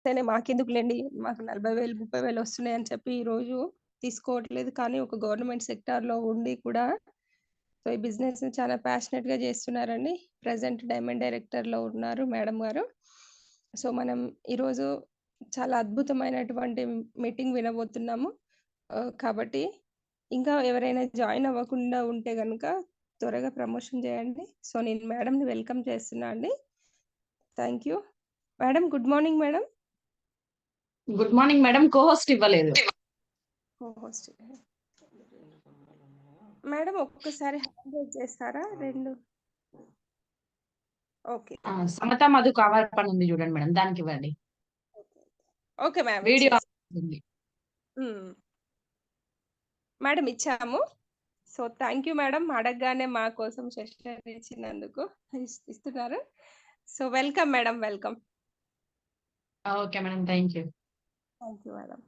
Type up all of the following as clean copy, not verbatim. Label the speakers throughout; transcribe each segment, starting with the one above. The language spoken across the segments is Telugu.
Speaker 1: అయితేనే మాకెందుకులెండి, మాకు 40,000, 30,000 వస్తున్నాయని చెప్పి ఈరోజు తీసుకోవట్లేదు. కానీ ఒక గవర్నమెంట్ సెక్టార్‌లో ఉండి కూడా సో, ఈ బిజినెస్‌ని చాలా ప్యాషనెట్‌గా చేస్తున్నారండి. ప్రెజెంట్ డైమండ్ డైరెక్టర్‌లో ఉన్నారు మేడం గారు. సో, మనం ఈరోజు చాలా అద్భుతమైనటువంటి మీటింగ్ వినబోతున్నాము. కాబట్టి ఇంకా ఎవరైనా జాయిన్ అవ్వకుండా ఉంటే గనుక త్వరగా ప్రమోషన్ చేయండి. సో, నేను మేడంని వెల్కమ్ చేస్తున్నా అండి. Thank you. Madam good morning madam.
Speaker 2: Good morning madam. Co-host ఇవ్వలేదు.
Speaker 1: కోహోస్ట్ మేడం ఒక్కసారి హ్యాండ్ రైజ్ చేస్తారా? 2 ఓకే.
Speaker 2: సమత మధు కవర్ పని ఉంది చూడండి మేడం, దానికి ఇవ్వండి.
Speaker 1: ఓకే మ్యామ్
Speaker 2: వీడియో
Speaker 1: ఇచ్చేసి
Speaker 2: ఉంది.
Speaker 1: మేడం ఇచ్చాము. So, thank you madam. అడగగానే మా కోసం సెషన్ ఇచ్చినందుకు. ఇస్తున్నారు. So, welcome madam. Welcome.
Speaker 2: Okay madam. Thank you.
Speaker 1: Thank you madam.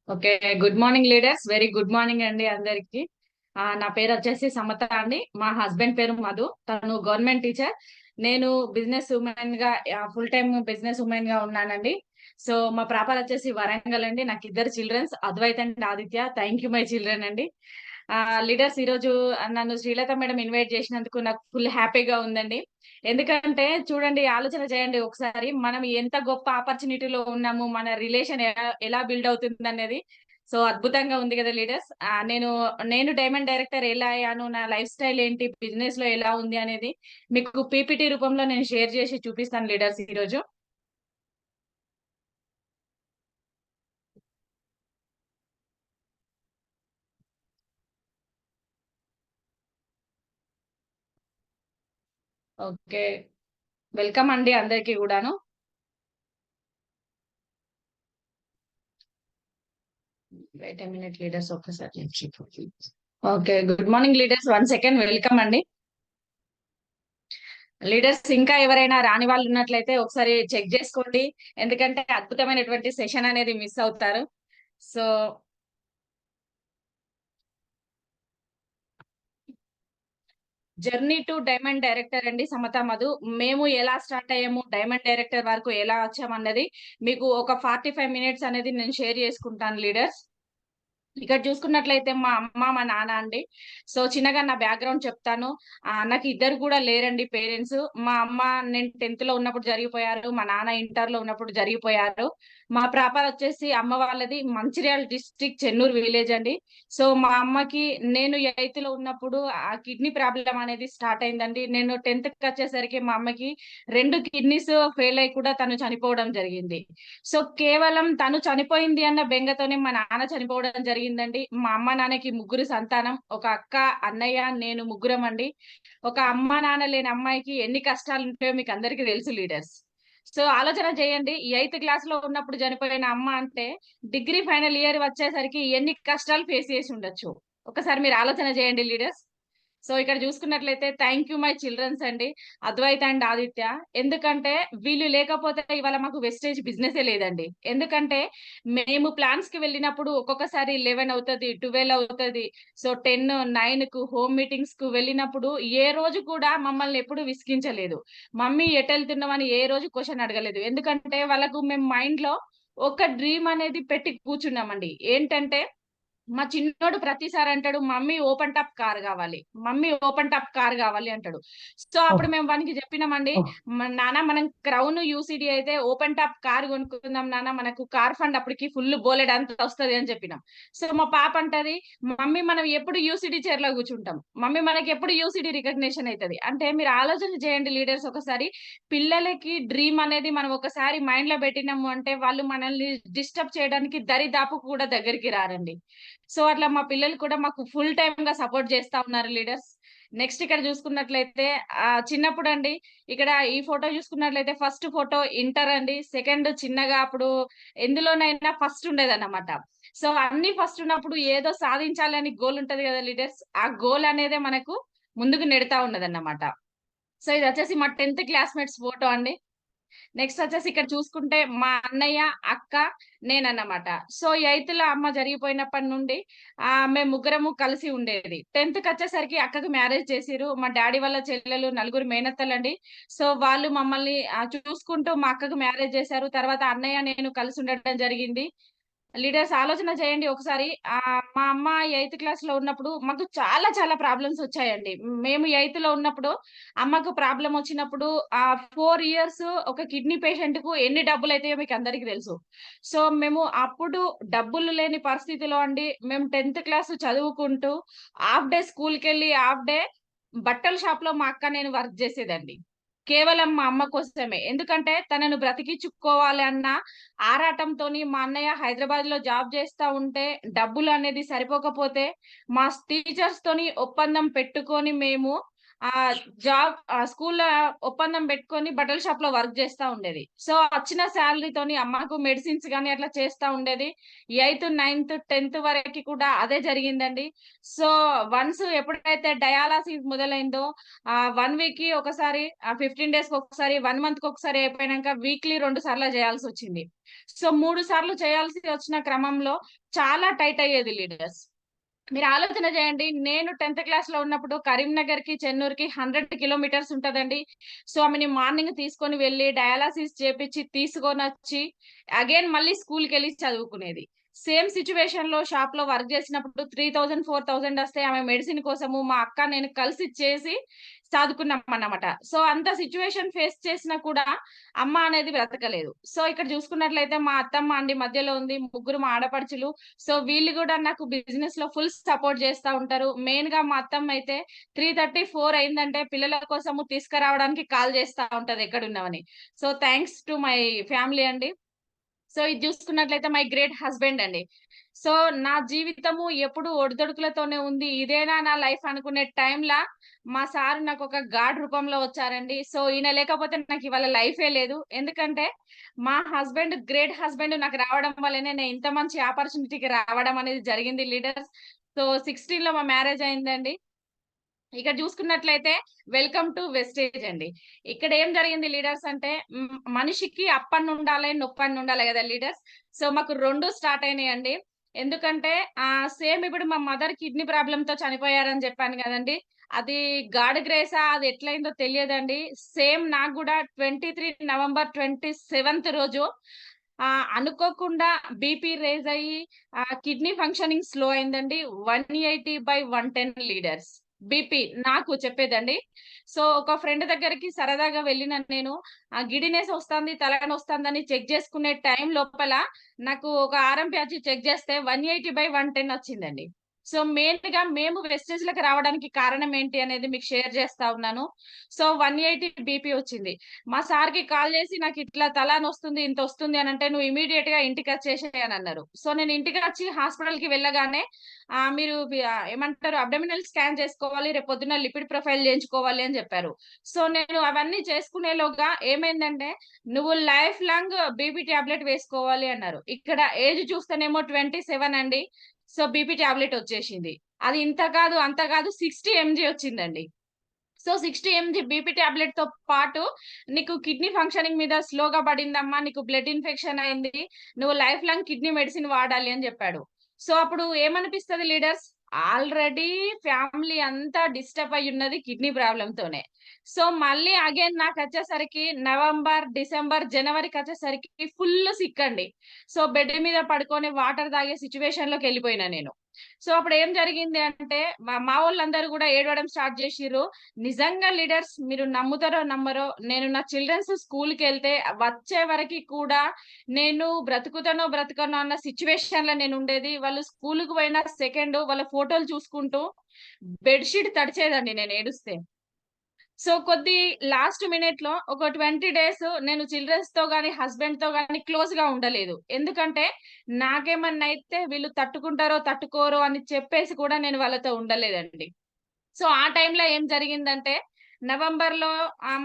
Speaker 2: Okay. Good morning leaders. Very good morning అండి అందరికి. నా పేరు వచ్చేసి సమత అండి. మా హస్బెండ్ పేరు మధు. తను గవర్నమెంట్ టీచర్. నేను బిజినెస్ ఉమెన్ గా ఫుల్ టైమ్ బిజినెస్ ఉమెన్ గా ఉన్నానండి. సో మా ప్రాపర్ వచ్చేసి వరంగల్ అండి. నాకు 2 childrens, Advait and Aditya. Thank you my children అండి. లీడర్స్, ఈ రోజు నన్ను శ్రీలత మేడం ఇన్వైట్ చేసినందుకు నాకు ఫుల్ హ్యాపీగా ఉందండి. ఎందుకంటే చూడండి, ఆలోచన చేయండి ఒకసారి, మనం ఎంత గొప్ప ఆపర్చునిటీలో ఉన్నాము, మన రిలేషన్ ఎలా బిల్డ్ అవుతుంది అనేది. సో అద్భుతంగా ఉంది కదా లీడర్స్. నేను డైమండ్ డైరెక్టర్ ఎలా అయ్యాను, నా లైఫ్ స్టైల్ ఏంటి, బిజినెస్ లో ఎలా ఉంది అనేది మీకు పీపీటీ రూపంలో నేను షేర్ చేసి చూపిస్తాను లీడర్స్ ఈ రోజు. ఓకే, వెల్కమ్ అండి అందరికి కూడాను. వెయిట్ ఎ మినిట్ లీడర్స్, ఒక్కసారి. Okay, good morning leaders. 1 second. Welcome అండి లీడర్స్. ఇంకా ఎవరైనా రాని వాళ్ళు ఉన్నట్లయితే ఒకసారి చెక్ చేసుకోండి, ఎందుకంటే అద్భుతమైనటువంటి సెషన్ అనేది మిస్ అవుతారు. So journey to diamond director అండి సమత మధు. మేము ఎలా స్టార్ట్ అయ్యాము, డైమండ్ డైరెక్టర్ వరకు ఎలా వచ్చామన్నది మీకు ఒక 45 మినిట్స్ అనేది నేను షేర్ చేసుకుంటాను లీడర్స్. ఇక్కడ చూసుకున్నట్లయితే మా అమ్మ మా నాన్న అండి. సో చిన్నగా నా బ్యాక్గ్రౌండ్ చెప్తాను. నాకు ఇద్దరు కూడా లేరండి పేరెంట్స్. మా అమ్మ నేను 10th లో ఉన్నప్పుడు జరిగిపోయారు, మా నాన్న ఇంటర్ లో ఉన్నప్పుడు జరిగిపోయారు. మా ప్రాపర్ వచ్చేసి అమ్మ వాళ్ళది మంచిర్యాల డిస్ట్రిక్ట్ చెన్నూరు విలేజ్ అండి. సో మా అమ్మకి నేను 8th లో ఉన్నప్పుడు ఆ కిడ్నీ ప్రాబ్లం అనేది స్టార్ట్ అయిందండి. నేను 10th కి వచ్చేసరికి మా అమ్మకి 2 కిడ్నీస్ ఫెయిల్ అయి కూడా తను చనిపోవడం జరిగింది. సో కేవలం తను చనిపోయింది అన్న బెంగతోనే మా నాన్న చనిపోవడం జరిగిందండి. మా అమ్మ నాన్నకి 3 సంతానం, ఒక అక్క, అన్నయ్య, నేను, ముగ్గురం అండి. ఒక అమ్మ నాన్న లేని అమ్మాయికి ఎన్ని కష్టాలు ఉంటాయో మీకు అందరికీ తెలుసు లీడర్స్. సో ఆలోచన చేయండి, 8th క్లాస్ లో ఉన్నప్పుడు చనిపోయిన అమ్మ అంటే డిగ్రీ ఫైనల్ ఇయర్ వచ్చేసరికి ఎన్ని కష్టాలు ఫేస్ చేసి ఉండొచ్చు. ఒకసారి మీరు ఆలోచన చేయండి లీడర్స్. సో ఇక్కడ చూసుకున్నట్లయితే థ్యాంక్ యూ మై చిల్డ్రన్స్ అండి, అద్వైత్ అండ్ ఆదిత్య. ఎందుకంటే వీళ్ళు లేకపోతే ఇవాళ మాకు వెస్టేజ్ బిజినెస్ లేదండి. ఎందుకంటే మేము ప్లాన్స్ కి వెళ్ళినప్పుడు ఒక్కొక్కసారి 11 అవుతుంది, 12 అవుతుంది. సో 10, 9 కు హోమ్ మీటింగ్స్ కు వెళ్ళినప్పుడు ఏ రోజు కూడా మమ్మల్ని ఎప్పుడు విసిగించలేదు. మమ్మీ ఎటు వెళ్తున్నామని ఏ రోజు క్వశ్చన్ అడగలేదు. ఎందుకంటే వాళ్ళకు మేము మైండ్ లో ఒక డ్రీమ్ అనేది పెట్టి కూర్చున్నామండి. ఏంటంటే మా చిన్నోడు ప్రతిసారి అంటాడు, మమ్మీ ఓపెన్ టాప్ కార్ కావాలి, మమ్మీ ఓపెన్ టాప్ కార్ కావాలి అంటాడు. సో అప్పుడు మేము వానికి చెప్పినామండి, నాన్న మనం క్రౌన్ యూసిడి అయితే ఓపెన్ టాప్ కార్ కొనుక్కుందాం నాన్న, మనకు కార్ ఫండ్ అప్పటికి ఫుల్ బోలెడ్ అంత వస్తుంది అని చెప్పినాం. సో మా పాప అంటది, మమ్మీ మనం ఎప్పుడు యూసిడి చైర్ లో కూర్చుంటాం, మమ్మీ మనకి ఎప్పుడు యూసిడి రికగ్నిషన్ అవుతుంది. అంటే మీరు ఆలోచన చేయండి లీడర్స్ ఒకసారి, పిల్లలకి డ్రీమ్ అనేది మనం ఒకసారి మైండ్ లో పెట్టినాము అంటే వాళ్ళు మనల్ని డిస్టర్బ్ చేయడానికి దరిదాపు కూడా దగ్గరికి రారండి. సో అట్లా మా పిల్లలు కూడా మాకు ఫుల్ టైమ్ గా సపోర్ట్ చేస్తా ఉన్నారు లీడర్స్. నెక్స్ట్ ఇక్కడ చూసుకున్నట్లయితే చిన్నప్పుడు అండి, ఇక్కడ ఈ ఫోటో చూసుకున్నట్లయితే ఫస్ట్ ఫోటో ఇంటర్ అండి. సెకండ్ చిన్నగా అప్పుడు ఎందులోనైనా ఫస్ట్ ఉండేదన్నమాట. సో అన్ని ఫస్ట్ ఉన్నప్పుడు ఏదో సాధించాలని గోల్ ఉంటది కదా లీడర్స్, ఆ గోల్ అనేది మనకు ముందుకు నెడతా ఉన్నదన్నమాట. సో ఇది వచ్చేసి మా 10th క్లాస్మేట్స్ ఫోటో అండి. నెక్స్ట్ వచ్చేసి ఇక్కడ చూసుకుంటే మా అన్నయ్య, అక్క, నేనన్నమాట. సో, ఎయిత్‌లో అమ్మ జరిగిపోయినప్పటి నుండి మేము ముగ్గురము కలిసి ఉండేది. 10థ్‌కొచ్చేసరికి అక్కకి మ్యారేజ్ చేసిర్రు. మా డ్యాడీ వాళ్ళ చెల్లెలు నలుగురు మేనత్తలండి. సో, వాళ్ళు మమ్మల్ని చూసుకుంటూ మా అక్కకి మ్యారేజ్ చేశారు. తర్వాత అన్నయ్య, నేను కలిసి ఉండడం జరిగింది. లీడర్స్ ఆలోచన చేయండి ఒకసారి. మా అమ్మ ఎయిత్ క్లాస్‌లో ఉన్నప్పుడు మాకు చాలా చాలా ప్రాబ్లమ్స్ వచ్చాయండి. మేము ఎయిత్‌లో ఉన్నప్పుడు అమ్మకు ప్రాబ్లమ్ వచ్చినప్పుడు 4 ఇయర్స్ ఒక కిడ్నీ పేషెంట్‌కు ఎన్ని డబ్బులైతాయో మీకు అందరికి తెలుసు. సో, మేము అప్పుడు డబ్బులు లేని పరిస్థితిలో అండి మేము 10థ్ క్లాస్ చదువుకుంటూ హాఫ్ డే స్కూల్‌కెళ్ళి హాఫ్ డే బట్టల షాప్‌లో మా అక్క నేను వర్క్ చేసేదండి. కేవలం మా అమ్మ కోసమే. ఎందుకంటే తనను బ్రతికించుకోవాలి అన్న ఆరాటంతోని మా అన్నయ్య హైదరాబాద్‌లో జాబ్ చేస్తా ఉంటే డబ్బులనేది సరిపోకపోతే మా టీచర్స్‌తోని ఒప్పందం పెట్టుకొని మేము స్కూల్‌లో ఒప్పందం పెట్టుకొని బట్టల షాప్‌లో వర్క్ చేస్తా ఉండేది. సో, వచ్చిన సాలరీతోని అమ్మకు మెడిసిన్స్ గాని అట్లా చేస్తా ఉండేది. ఎయిత్, నైన్త్, 10థ్ వరకి కూడా అదే జరిగిందండి. సో, వన్స్ ఎప్పుడైతే డయాలసిస్ మొదలైందో 1 వీక్‌కి ఒకసారి 15 డేస్‌కి ఒకసారి, 1 మంత్‌కి ఒకసారి అయిపోయినంక వీక్లీ 2 సార్లు చేయాల్సొచ్చింది. సో, 3 సార్లు చేయాల్సి వచ్చిన క్రమంలో చాలా టైట్ అయ్యేది లీడర్స్. మీరు ఆలోచన చేయండి. నేను 10థ్ క్లాస్‌లో ఉన్నప్పుడు కరీంనగర్‌కి, చెన్నూరుకి 100 కిలోమీటర్స్ ఉంటదండి. సో, ఆమెని మార్నింగ్ తీసుకొని వెళ్లి డయాలసిస్ చేపిచ్చి, తీసుకొనొచ్చి అగైన్ మళ్ళీ స్కూల్‌కెళ్ళి చదువుకునేది. సేమ్ సిట్యుయేషన్‌లో షాప్‌లో వర్క్ చేసినప్పుడు 3000, 4000 వస్తే ఆమె మెడిసిన్ కోసము మా అక్క, నేను కలిసి చేసి చదువుకున్నామన్నమాట. సో, అంత సిట్యుయేషన్ ఫేస్ చేసినా కూడా అమ్మ అనేది బ్రతకలేదు. సో, ఇక్కడ చూసుకున్నట్లయితే మా అత్తమ్మ అండి మధ్యలో ఉంది. ముగ్గురు మా ఆడపడుచులు. సో, వీళ్ళు గూడా నాకు బిజినెస్‌లో ఫుల్ సపోర్ట్ చేస్తా ఉంటారు. మెయిన్‌గా మా అత్తమ్మయితే 3:30, 4 అయిందంటే పిల్లల కోసము తీసుకురావడానికి కాల్ చేస్తా ఉంటది ఎక్కడున్నావని. So, thanks to my family అండి. సో, ఇది చూసుకున్నట్లయితే మై గ్రేట్ హస్బెండ్ అండి. సో, నా జీవితము ఎప్పుడు ఒడిదుడుకులతోనే ఉంది. ఇదేనా నా లైఫ్ అనుకునే టైంలా మా సార్ నాకొక గాడ్ రూపంలో వచ్చారండి. సో, ఈయన లేకపోతే నాకివాళ లైఫే లేదు. ఎందుకంటే, మా హస్బెండ్ గ్రేట్ హస్బెండ్ నాకు రావడం వల్లనే నేను ఇంత మంచి ఆపర్చునిటీకి రావడం అనేది జరిగింది లీడర్స్. సో, 16లో మా మ్యారేజ్ అయిందండి. ఇక్కడ చూసుకున్నట్లయితే వెల్కమ్ టు వెస్టేజ్ అండి. ఇక్కడ ఏం జరిగింది లీడర్స్ అంటే మనిషికి అప్పన్నుండాలి, నొప్పన్నుండాలి గదా లీడర్స్. సో, మాకు 2 స్టార్ట్ అయినాయండి. ఎందుకంటే సేమ్ ఇప్పుడు మా మదర్ కిడ్నీ ప్రాబ్లమ్‌తో చనిపోయారని చెప్పాను గదండీ! అది గాడ్ గ్రేసా అది ఎట్లయిందో తెలియదండి. సేమ్ నాకు గూడా 23 నవంబర్ 27థ్ రోజు అనుకోకుండా బీపీ రైజ్ అయ్యి కిడ్నీ ఫంక్షనింగ్ స్లో అయిందండి. 180/110 లీడర్స్. బీపీ నాకు చెప్పేదండి. సో, ఒక ఫ్రెండ్ దగ్గరికి సరదాగా వెళ్ళిన నేను గిడినేసి ఒస్తాంది, తలనొస్తాందని చెక్ జేసుకునే టైం లోపల నాకు ఒక ఆర్ఎంపీ వచ్చి చెక్ జేస్తే 180/110 వచ్చిందండి. సో, మెయిన్‌గా మేము వెస్టేజ్‌లకి రావడానికి కారణం ఏంటి అనేది మీకు షేర్ చేస్తా ఉన్నాను. సో, 180 బీపీ వచ్చింది. మా సార్‌కి కాల్ జేసి నాకిట్లా తల నొస్తుంది, ఇంతొస్తుంది అనంటే, "నువ్వు ఇమ్మీడియేట్‌గా ఇంటికొచ్చేసేయ్" అనన్నారు. సో, నేను ఇంటికొచ్చి హాస్పిటల్‌కి వెళ్ళగానే మీరు ఏమంటారు అబ్డామినల్ స్కాన్ చేసుకోవాలి. రేపు పొద్దున్న లిపిడ్ ప్రొఫైల్ చేయించుకోవాలి అని జెప్పారు. సో, నేను అవన్నీ చేసుకునేలోగా ఏమైందంటే, "నువ్వు లైఫ్ లాంగ్ బీపీ టాబ్లెట్ వేసుకోవాలి" అన్నారు. ఇక్కడ ఏజ్ చూస్తేనేమో 27 అండి. సో, బీపీ టాబ్లెట్ వచ్చేసింది. అది ఇంత కాదు, అంత కాదు 60 ఎంజీ వచ్చిందండి. సో, 60 ఎంజీ బీపీ టాబ్లెట్‌తో పాటు నీకు కిడ్నీ ఫంక్షనింగ్ మీద స్లోగా పడిందమ్మా. నీకు బ్లడ్ ఇన్ఫెక్షన్ అయింది. నువ్వు లైఫ్ లాంగ్ కిడ్నీ మెడిసిన్ వాడాలి అని జెప్పాడు. సో, అప్పుడు ఏమనిపిస్తది లీడర్స్? ఆల్రెడీ ఫ్యామిలీ అంతా డిస్టర్బ్ అయ్యున్నది కిడ్నీ ప్రాబ్లమ్‌తోనే. సో, మళ్ళీ అగైన్ నాకొచ్చేసరికి నవంబర్, డిసెంబర్, జనవరికొచ్చేసరికి ఫుల్ సిక్ అండి. సో, బెడ్ మీద పడుకొని వాటర్ తాగే సిట్యుయేషన్‌లోకెళ్ళిపోయినా నేను. సో, అప్పుడేం జరిగింది అంటే మా వోళ్ళందరూ గూడా ఏడవడం స్టార్ట్ జేషిర్రు. నిజంగా లీడర్స్ మీరు నమ్ముతారో నమ్మరో నేను నా చిల్డ్రన్స్ స్కూల్‌కెళ్తే వచ్చే వరకి కూడా నేను బ్రతుకుతానో బ్రతకనో అన్న సిట్యుయేషన్‌లో నేనుండేది. వాళ్ళు స్కూలుకి పోయిన సెకండు వాళ్ళ ఫోటోలు చూసుకుంటూ బెడ్ షీట్ తడిచేదండి నేనేడుస్తే. సో, లాస్ట్ మినిట్‌లో ఒక 20 డేస్ నేను చిల్డ్రన్స్‌తో గాని, హస్బెండ్‌తో గాని క్లోజ్‌గా ఉండలేదు. ఎందుకంటే నాకేమన్నా అయితే వీళ్ళు తట్టుకుంటారో, తట్టుకోరో అని చెప్పేసి కూడా నేను వాళ్ళతో ఉండలేదండి. సో, ఆ టైంలో ఏం జరిగిందంటే, నవంబర్‌లో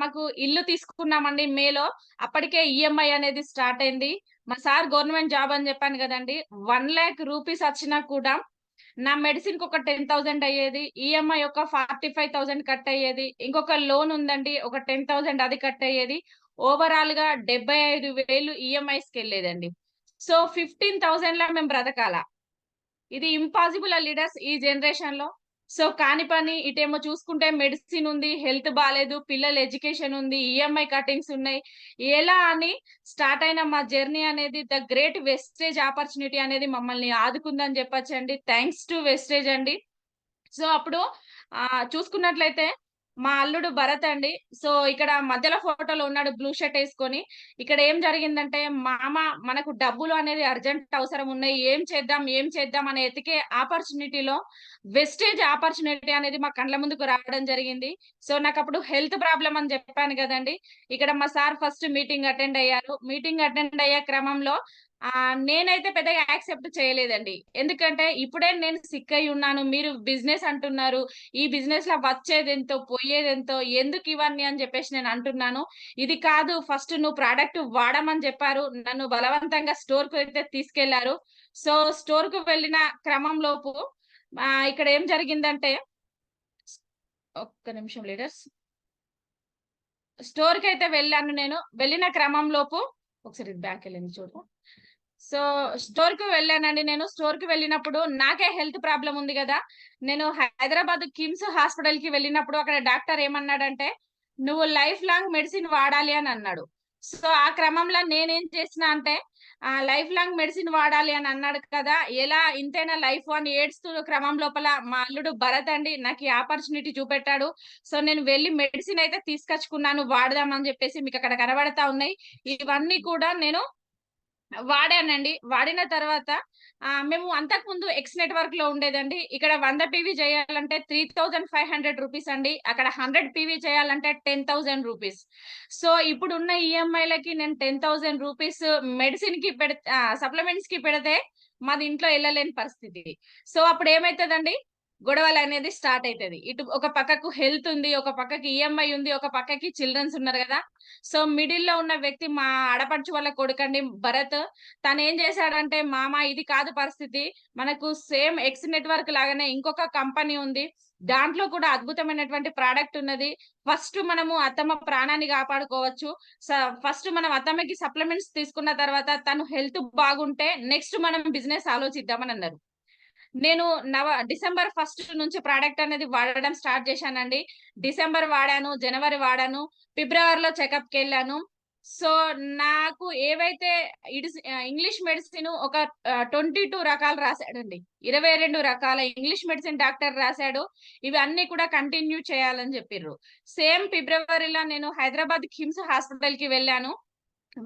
Speaker 2: మాకు ఇల్లు తీసుకున్నామండి మేలో. అప్పటికే ఈఎంఐ అనేది స్టార్ట్ అయింది. మా సార్ గవర్నమెంట్ జాబ్ అని చెప్పాను గదండీ! 1,00,000 రూపీస్ వచ్చినా కూడా నా మెడిసిన్‌కి ఒక 10,000 అయ్యేది. ఈఎంఐ ఒక 45,000 కట్ అయ్యేది. ఇంకొక లోన్ ఉందండి. ఒక 10,000 అది కట్ అయ్యేది. ఓవరాల్ గా 75,000 ఈఎంఐస్ కి వెళ్ళేదండి. సో 15,000 లా మేము బ్రతకాల. ఇది ఇంపాసిబుల్ లీడర్స్ ఈ జనరేషన్ లో. సో కాని పని ఇటేమో చూసుకుంటే మెడిసిన్ ఉంది, హెల్త్ బాలేదు, పిల్లల ఎడ్యుకేషన్ ఉంది, ఈఎంఐ కటింగ్స్ ఉన్నాయి. ఎలా అని స్టార్ట్ అయిన మా జర్నీ అనేది ద గ్రేట్ వెస్టేజ్ ఆపర్చునిటీ అనేది మమ్మల్ని ఆదుకుందని చెప్పొచ్చండి. థ్యాంక్స్ టు వెస్టేజ్ అండి. సో అప్పుడు చూసుకున్నట్లయితే మా అల్లుడు భరత్ అండి. సో ఇక్కడ మధ్యలో ఫోటోలో ఉన్నాడు బ్లూ షర్ట్ వేసుకొని. ఇక్కడ ఏం జరిగిందంటే, మామ మనకు డబ్బులు అనేది అర్జెంట్ అవసరం ఉన్నాయి. ఏం చేద్దాం అనే ఎతికే ఆపర్చునిటీలో వెస్టేజ్ ఆపర్చునిటీ అనేది మా కండ్ల ముందుకు రావడం జరిగింది. సో నాకప్పుడు హెల్త్ ప్రాబ్లమ్ అని చెప్పాను కదండీ. ఇక్కడ మా సార్ ఫస్ట్ మీటింగ్ అటెండ్ అయ్యారు. మీటింగ్ అటెండ్ అయ్యే క్రమంలో నేనైతే పెద్దగా యాక్సెప్ట్ చేయలేదండి. ఎందుకంటే ఇప్పుడే నేను సిక్ అయ్యి ఉన్నాను. మీరు బిజినెస్ అంటున్నారు. ఈ బిజినెస్ లో వచ్చేదెంతో, పోయేదెంతో, ఎందుకు ఇవన్నీ అని చెప్పేసి నేను అంటున్నాను. ఇది కాదు, ఫస్ట్ నువ్వు ప్రోడక్ట్ వాడమని చెప్పారు. నన్ను బలవంతంగా స్టోర్ కు అయితే తీసుకెళ్లారు. సో స్టోర్ కు వెళ్ళిన క్రమంలోపు ఇక్కడ ఏం జరిగిందంటే, ఒక్క నిమిషం లీడర్స్. స్టోర్ కి అయితే వెళ్ళాను నేను. వెళ్ళిన క్రమంలోపు ఒకసారి బ్యాక్ వెళ్ళింది చూడు. సో స్టోర్ కి వెళ్ళానండి నేను. స్టోర్ కి వెళ్ళినప్పుడు నాకే హెల్త్ ప్రాబ్లం ఉంది కదా. నేను హైదరాబాద్ కిమ్స్ హాస్పిటల్ కి వెళ్ళినప్పుడు అక్కడ డాక్టర్ ఏమన్నాడంటే, నువ్వు లైఫ్ లాంగ్ మెడిసిన్ వాడాలి అని అన్నాడు. సో ఆ క్రమంలో నేనేం చేసిన అంటే, లైఫ్ లాంగ్ మెడిసిన్ వాడాలి అని అన్నాడు కదా, ఎలా ఇంతైనా లైఫ్ అని ఏడుస్తూ క్రమం లోపల మా అల్లుడు భరత్ అండి నాకు ఈ ఆపర్చునిటీ చూపెట్టాడు. సో నేను వెళ్ళి మెడిసిన్ అయితే తీసుకొచ్చుకున్నాను, వాడదామని చెప్పేసి మీకు అక్కడ కనబడతా ఉన్నాయి. ఇవన్నీ కూడా నేను వాడానండి. వాడిన తర్వాత మేము అంతకుముందు ఎక్స్ నెట్వర్క్ లో ఉండేదండి. ఇక్కడ 100 పీవీ చేయాలంటే 3,500 రూపీస్ అండి. అక్కడ 100 పీవీ చేయాలంటే 10,000 రూపీస్. సో ఇప్పుడున్న ఈఎంఐలకి నేను 10,000 రూపీస్ మెడిసిన్ కి సప్లిమెంట్స్ కి పెడితే మాది ఇంట్లో వెళ్ళలేని పరిస్థితి. సో అప్పుడు ఏమైతుందండి, గొడవలు అనేది స్టార్ట్ అవుతుంది. ఇటు ఒక పక్కకు హెల్త్ ఉంది, ఒక పక్కకి ఈఎంఐ ఉంది, ఒక పక్కకి చిల్డ్రన్స్ ఉన్నారు కదా. సో మిడిల్ లో ఉన్న వ్యక్తి మా ఆడపడుచు వాళ్ళ కొడుకండి భరత్. తను ఏం చేశాడంటే, మామ ఇది కాదు పరిస్థితి, మనకు సేమ్ ఎక్స్ నెట్వర్క్ లాగానే ఇంకొక కంపెనీ ఉంది, దాంట్లో కూడా అద్భుతమైనటువంటి ప్రోడక్ట్ ఉన్నది. ఫస్ట్ మనము అత్తమ్మ ప్రాణాన్ని కాపాడుకోవచ్చు. ఫస్ట్ మనం అత్తమ్మకి సప్లిమెంట్స్ తీసుకున్న తర్వాత తను హెల్త్ బాగుంటే నెక్స్ట్ మనం బిజినెస్ ఆలోచిద్దామని అన్నారు. నేను డిసెంబర్ 1 నుంచి ప్రోడక్ట్ అనేది వాడడం స్టార్ట్ చేశానండి. డిసెంబర్ వాడాను, జనవరి వాడాను, ఫిబ్రవరిలో చెకప్ కి వెళ్ళాను. సో నాకు ఏవైతే ఇంగ్లీష్ మెడిసిన్ ఒక 22 రకాలు రాశాడండి. 22 రకాల ఇంగ్లీష్ మెడిసిన్ డాక్టర్ రాశాడు. ఇవి అన్ని కూడా కంటిన్యూ చేయాలని చెప్పిర్రు. సేమ్ ఫిబ్రవరిలో నేను హైదరాబాద్ కిమ్స్ హాస్పిటల్ కి వెళ్ళాను.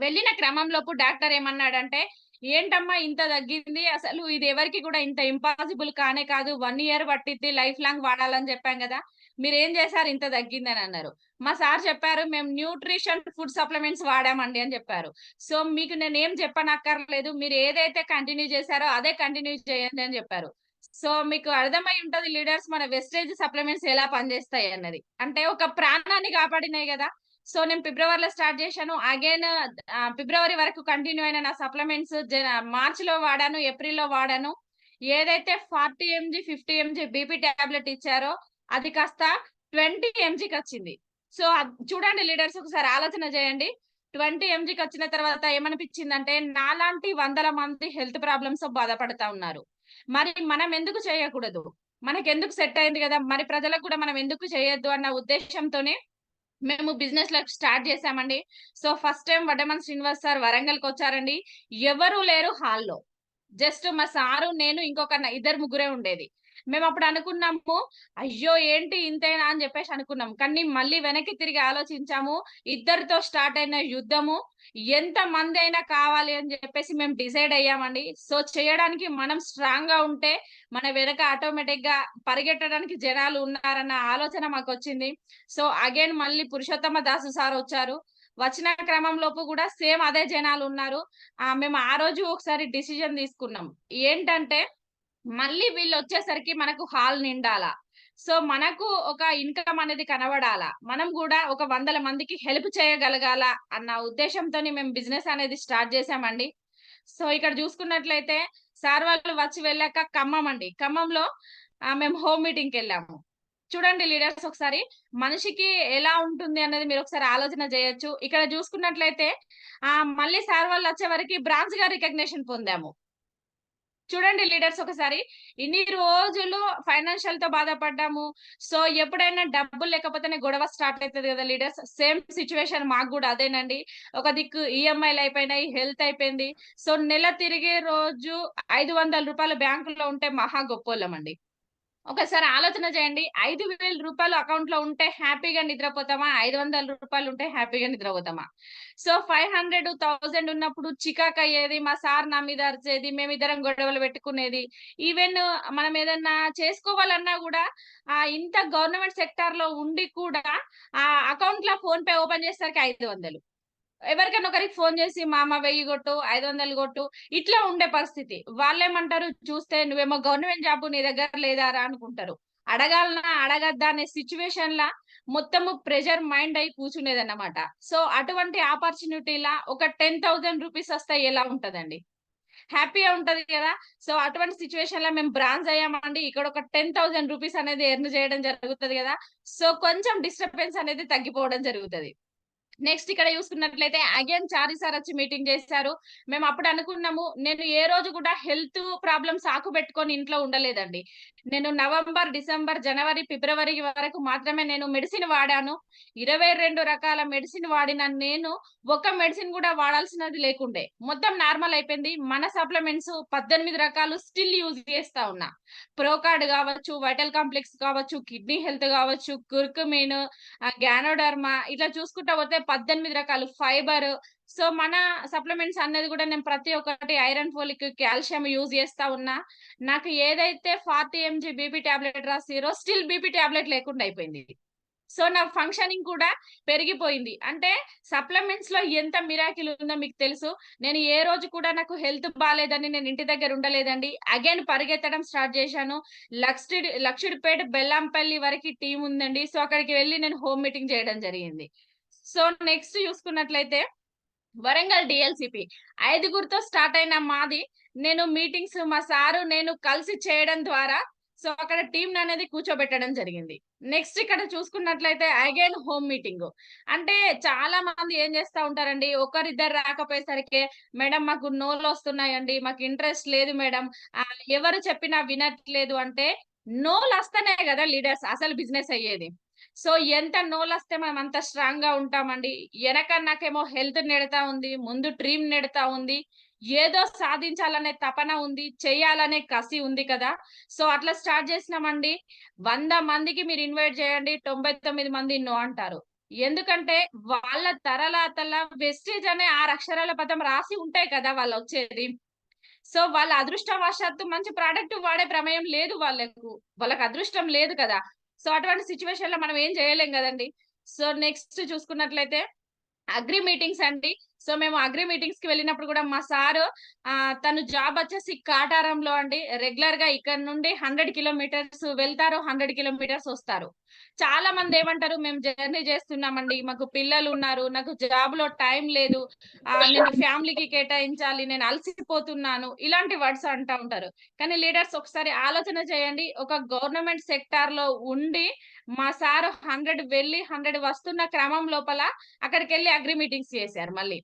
Speaker 2: వెళ్ళిన క్రమంలోపు డాక్టర్ ఏమన్నాడంటే, ఏంటమ్మా ఇంత తగ్గింది, అసలు ఇది ఎవరికి కూడా ఇంత ఇంపాసిబుల్ కానే కాదు, 1 ఇయర్ పట్టిద్ది, లైఫ్ లాంగ్ వాడాలని చెప్పాం కదా, మీరు ఏం చేశారు ఇంత తగ్గిందని అన్నారు. మా సార్ చెప్పారు, మేము న్యూట్రిషన్ ఫుడ్ సప్లిమెంట్స్ వాడామండి అని చెప్పారు. సో మీకు నేను ఏం చెప్పనక్కర్లేదు, మీరు ఏదైతే కంటిన్యూ చేశారో అదే కంటిన్యూ చేయండి అని చెప్పారు. సో మీకు అర్థమై ఉంటది లీడర్స్, మన వెస్టేజ్ సప్లిమెంట్స్ ఎలా పనిచేస్తాయి అన్నది. అంటే ఒక ప్రాణాన్ని కాపాడినాయి కదా. సో నేను ఫిబ్రవరిలో స్టార్ట్ చేశాను. అగైన్ ఫిబ్రవరి వరకు కంటిన్యూ అయిన నా సప్లిమెంట్స్ మార్చ్ లో వాడాను, ఏప్రిల్ లో వాడాను. ఏదైతే 40 mg 50 mg బీపీ టాబ్లెట్ ఇచ్చారో అది కాస్త 20 mgకి వచ్చింది. సో చూడండి లీడర్స్, ఒకసారి ఆలోచన చేయండి. 20 mgకి వచ్చిన తర్వాత ఏమనిపించిందంటే, నాలాంటి వందల మంది హెల్త్ ప్రాబ్లమ్స్ తో బాధపడతా ఉన్నారు. మరి మనం ఎందుకు చేయకూడదు, మనకెందుకు సెట్ అయింది కదా, మరి ప్రజలకు కూడా మనం ఎందుకు చేయొద్దు అన్న ఉద్దేశంతోనే మేము బిజినెస్ లైఫ్ స్టార్ట్ చేసామండి. సో ఫస్ట్ టైం వడ్డమన్ శ్రీనివాస్ సార్ వరంగల్కి వచ్చారండి. ఎవరు లేరు హాల్లో, జస్ట్ మా సారు, నేను, ఇంకొక ఇద్దరు ముగ్గురే ఉండేది. మేము అప్పుడు అనుకున్నాము, అయ్యో ఏంటి ఇంతేనా అని చెప్పేసి అనుకున్నాం. కానీ మళ్ళీ వెనక్కి తిరిగి ఆలోచించాము. ఇద్దరితో స్టార్ట్ అయిన యుద్ధము ఎంత మంది అయినా కావాలి అని చెప్పేసి మేము డిసైడ్ అయ్యామండి. సో చేయడానికి మనం స్ట్రాంగ్ గా ఉంటే మన వెనక ఆటోమేటిక్ గా పరిగెట్టడానికి జనాలు ఉన్నారన్న ఆలోచన మాకు వచ్చింది. సో అగైన్ మళ్ళీ పురుషోత్తమ దాసు సార్ వచ్చారు. వచ్చిన క్రమంలోపు కూడా సేమ్ అదే జనాలు ఉన్నారు. మేము ఆ రోజు ఒకసారి డిసిజన్ తీసుకున్నాం. ఏంటంటే, మళ్ళీ వీళ్ళు వచ్చేసరికి మనకు హాల్ నిండాలా, సో మనకు ఒక ఇన్కమ్ అనేది కనబడాలా, మనం కూడా ఒక 100 మందికి హెల్ప్ చేయగలగాల అన్న ఉద్దేశంతోని మేము బిజినెస్ అనేది స్టార్ట్ చేసామండి. సో ఇక్కడ చూసుకున్నట్లయితే సార్ వాళ్ళు వచ్చి వెళ్ళాక ఖమ్మం అండి, ఖమ్మంలో మేము హోమ్ మీటింగ్ కి వెళ్ళాము. చూడండి లీడర్స్ ఒకసారి మనిషికి ఎలా ఉంటుంది అన్నది మీరు ఒకసారి ఆలోచన చేయొచ్చు. ఇక్కడ చూసుకున్నట్లయితే మళ్ళీ సార్ వాళ్ళు వచ్చే వరకి బ్రాంచ్‌గా రికగ్నిషన్ పొందాము. చూడండి లీడర్స్ ఒకసారి ఇన్ని రోజులు ఫైనాన్షియల్‌తో బాధపడ్డాము. సో, ఎప్పుడైనా డబ్బులు లేకపోతేనే గొడవ స్టార్ట్ అయితది కదా లీడర్స్. సేమ్ సిట్యుయేషన్ మాకు గూడా అదేనండి. ఒక దిక్కు ఈఎంఐలు అయిపోయినాయి, హెల్త్ అయిపోయింది. సో, నెల తిరిగే రోజు రూ. 500 బ్యాంకులో ఉంటే మహా గొప్పోళ్ళమండి. ఒకసారి ఆలోచన చేయండి. రూ. 5,000 అకౌంట్‌లో ఉంటే హ్యాపీగా నిద్రపోతామా? రూ. 500 ఉంటే హ్యాపీగా నిద్రపోతామా? సో, 500, 1000 ఉన్నప్పుడు చికాకయ్యేది. మా సార్ నా మీద అరిచేది. మేమిద్దరం గొడవలు పెట్టుకునేది. ఈవెన్ మనం ఏదన్నా చేసుకోవాలన్నా గూడా ఇంత గవర్నమెంట్ సెక్టార్‌లో ఉండి కూడా అకౌంట్‌లో ఫోన్‌పే ఓపెన్ చేసేసరికి 500. ఎవరికైనా ఒకరికి ఫోను జేసి మామ 1000 గొట్టు, 500 గొట్టు ఇట్లా ఉండే పరిస్థితి. వాళ్ళేమంటారు చూస్తే "నువ్వేమో గవర్నమెంట్ జాబు నీ దగ్గర లేదారా" అనుకుంటారు. అడగాలనా? అడగద్దా? అనే సిట్యుయేషన్‌ల మొత్తము ప్రెషర్ మైండ్ అయి కూర్చునేదన్నమాట. సో, అటువంటి ఆపర్చునిటీ‌ల ఒక రూ. 10,000 వస్తే ఎలా ఉంటదండి? హ్యాపీగా ఉంటది గదా! సో, అటువంటి సిట్యుయేషన్‌ల మేము బ్రాంజ్ అయ్యామండి. ఇక్కడ ఒక రూ. 10,000 అనేది ఎర్న్ చేయడం జరుగుతది గదా! సో, కొంచెం డిస్టర్బెన్స్ అనేది తగ్గిపోవడం జరుగుతది. నెక్స్ట్ ఇక్కడ చూసుకున్నట్లయితే అగైన్ చారి సార్ వచ్చి మీటింగ్ చేశారు. మేము అప్పుడు అనుకున్నాము. నేను ఏ రోజు కూడా హెల్త్ ప్రాబ్లమ్స్ పెట్టుకొని ఇంట్లో ఉండలేదండి. నేను నవంబర్, డిసెంబర్, జనవరి, ఫిబ్రవరి వరకు మాత్రమే నేను మెడిసిన్ వాడాను. 22 రకాల మెడిసిన్ వాడిన నేను ఒక మెడిసిన్ కూడా వాడాల్సినది లేకుండే. మొత్తం నార్మల్ అయిపోయింది. మన సప్లిమెంట్స్ 18 రకాలు స్టిల్ యూజ్ చేస్తా ఉన్నా. ప్రోకార్డ్ గావచ్చు, వైటల్ కాంప్లెక్స్ కావచ్చు, కిడ్నీ హెల్త్ గావచ్చు, కుర్కుమిన్, గ్యానోడర్మా ఇట్లా చూసుకుంటా పోతే 18 రకాలు ఫైబర్. సో, మన సప్లిమెంట్స్ అనేది గూడా నేను ప్రతి ఒక్కటి ఐరన్, ఫోలిక్, కాల్షియం యూజ్ చేస్తా ఉన్నా. నాకు ఏదైతే 40 ఎంజీ బీపీ టాబ్లెట్ రాసిర్రో స్టిల్ బీపీ టాబ్లెట్ లేకుండా అయిపోయింది. సో, నా ఫంక్షనింగ్ కూడా పెరిగిపోయింది. అంటే సప్లిమెంట్స్‌లో ఎంత మిరాకిల్ ఉందో మీకు తెలుసు. నేను ఏ రోజు కూడా నాకు హెల్త్ బాలేదని నేను ఇంటి దగ్గర ఉండలేదండి. అగైన్ పరిగెత్తడం స్టార్ట్ చేశాను. లక్షిడిపేట, బెల్లంపల్లి వరకి టీమ్ ఉందండి. సో, అక్కడికి వెళ్లి నేను హోమ్ మీటింగ్ చేయడం జరిగింది. సో, నెక్స్ట్ చూసుకున్నట్లయితే వరంగల్ డీఎల్‌సీపీ. ఐదుగురితో స్టార్ట్ అయిన మాది, నేను మీటింగ్స్ మా సారు, నేను కలిసి చేయడం ద్వారా సో, అక్కడ టీమ్‌ననేది కూర్చోబెట్టడం జరిగింది. నెక్స్ట్ ఇక్కడ చూసుకున్నట్లయితే అగైన్ హోమ్ మీటింగు. అంటే చాలా మంది ఏం చేస్తా ఉంటారండి, ఒకరిద్దరు రాకపోయేసరికే మేడం మాకు నోలొస్తున్నాయండి, మాకు ఇంట్రెస్ట్ లేదు మేడం, ఎవరు చెప్పినా వినట్లేదు అంటే, నోలొస్తేనే గదా లీడర్స్ అసలు బిజినెస్ అయ్యేది. సో, ఎంత నోలొస్తే మనం అంత స్ట్రాంగ్‌గా ఉంటామండి. నాకేమో హెల్త్ నెడతా ఉంది. ముందు డ్రీమ్ నెడతా ఉంది. ఏదో సాధించాలనే తపన ఉంది. చేయాలనే కసి ఉంది కదా! సో, అట్లా స్టార్ట్ చేసినామండి. 100 మందికి మీరు ఇన్వైట్ చేయండి. 99 మంది నో అంటారు. ఎందుకంటే వాళ్ళ తరలాతల వెస్టేజ్ అనే 6 అక్షరాల పదం రాసి ఉంటాయి కదా! వాళ్ళొచ్చేది. సో, వాళ్ళ అదృష్టవశాత్తు మంచి ప్రొడక్ట్ వాడే ప్రమేయం లేదు వాళ్ళకు. వాళ్ళకి అదృష్టం లేదు కదా! సో, అటువంటి సిట్యుయేషన్‌లో మనం ఏం చేయలేం గదండీ! సో, నెక్స్ట్ చూసుకున్నట్లయితే అగ్రి మీటింగ్స్ అండి. సో, మేము అగ్రి మీటింగ్స్‌కి వెళ్ళినప్పుడు గూడా మా సారు తను జాబ్ వచ్చేసి కాటారంలో అండి. రెగ్యులర్‌గా ఇక్కడ నుండి 100 కిలోమీటర్స్ వెళ్తారు. 100 కిలోమీటర్స్ వస్తారు. చాలా మందేమంటారు, "మేము జర్నీ చేస్తున్నామండి. మాకు పిల్లలున్నారు. నాకు జాబ్‌లో టైం లేదు. నేను ఫ్యామిలీకి కేటాయించాలి. నేను అలసిపోతున్నాను." ఇలాంటి వర్డ్స్ అంటా ఉంటారు. కానీ లీడర్స్ ఒకసారి ఆలోచన చేయండి. ఒక గవర్నమెంట్ సెక్టార్‌లో ఉండి మా సారు 100 వెళ్లి 100 వస్తున్న క్రమం లోపల అక్కడికెళ్ళి అగ్రి మీటింగ్స్ చేశారు మళ్ళీ.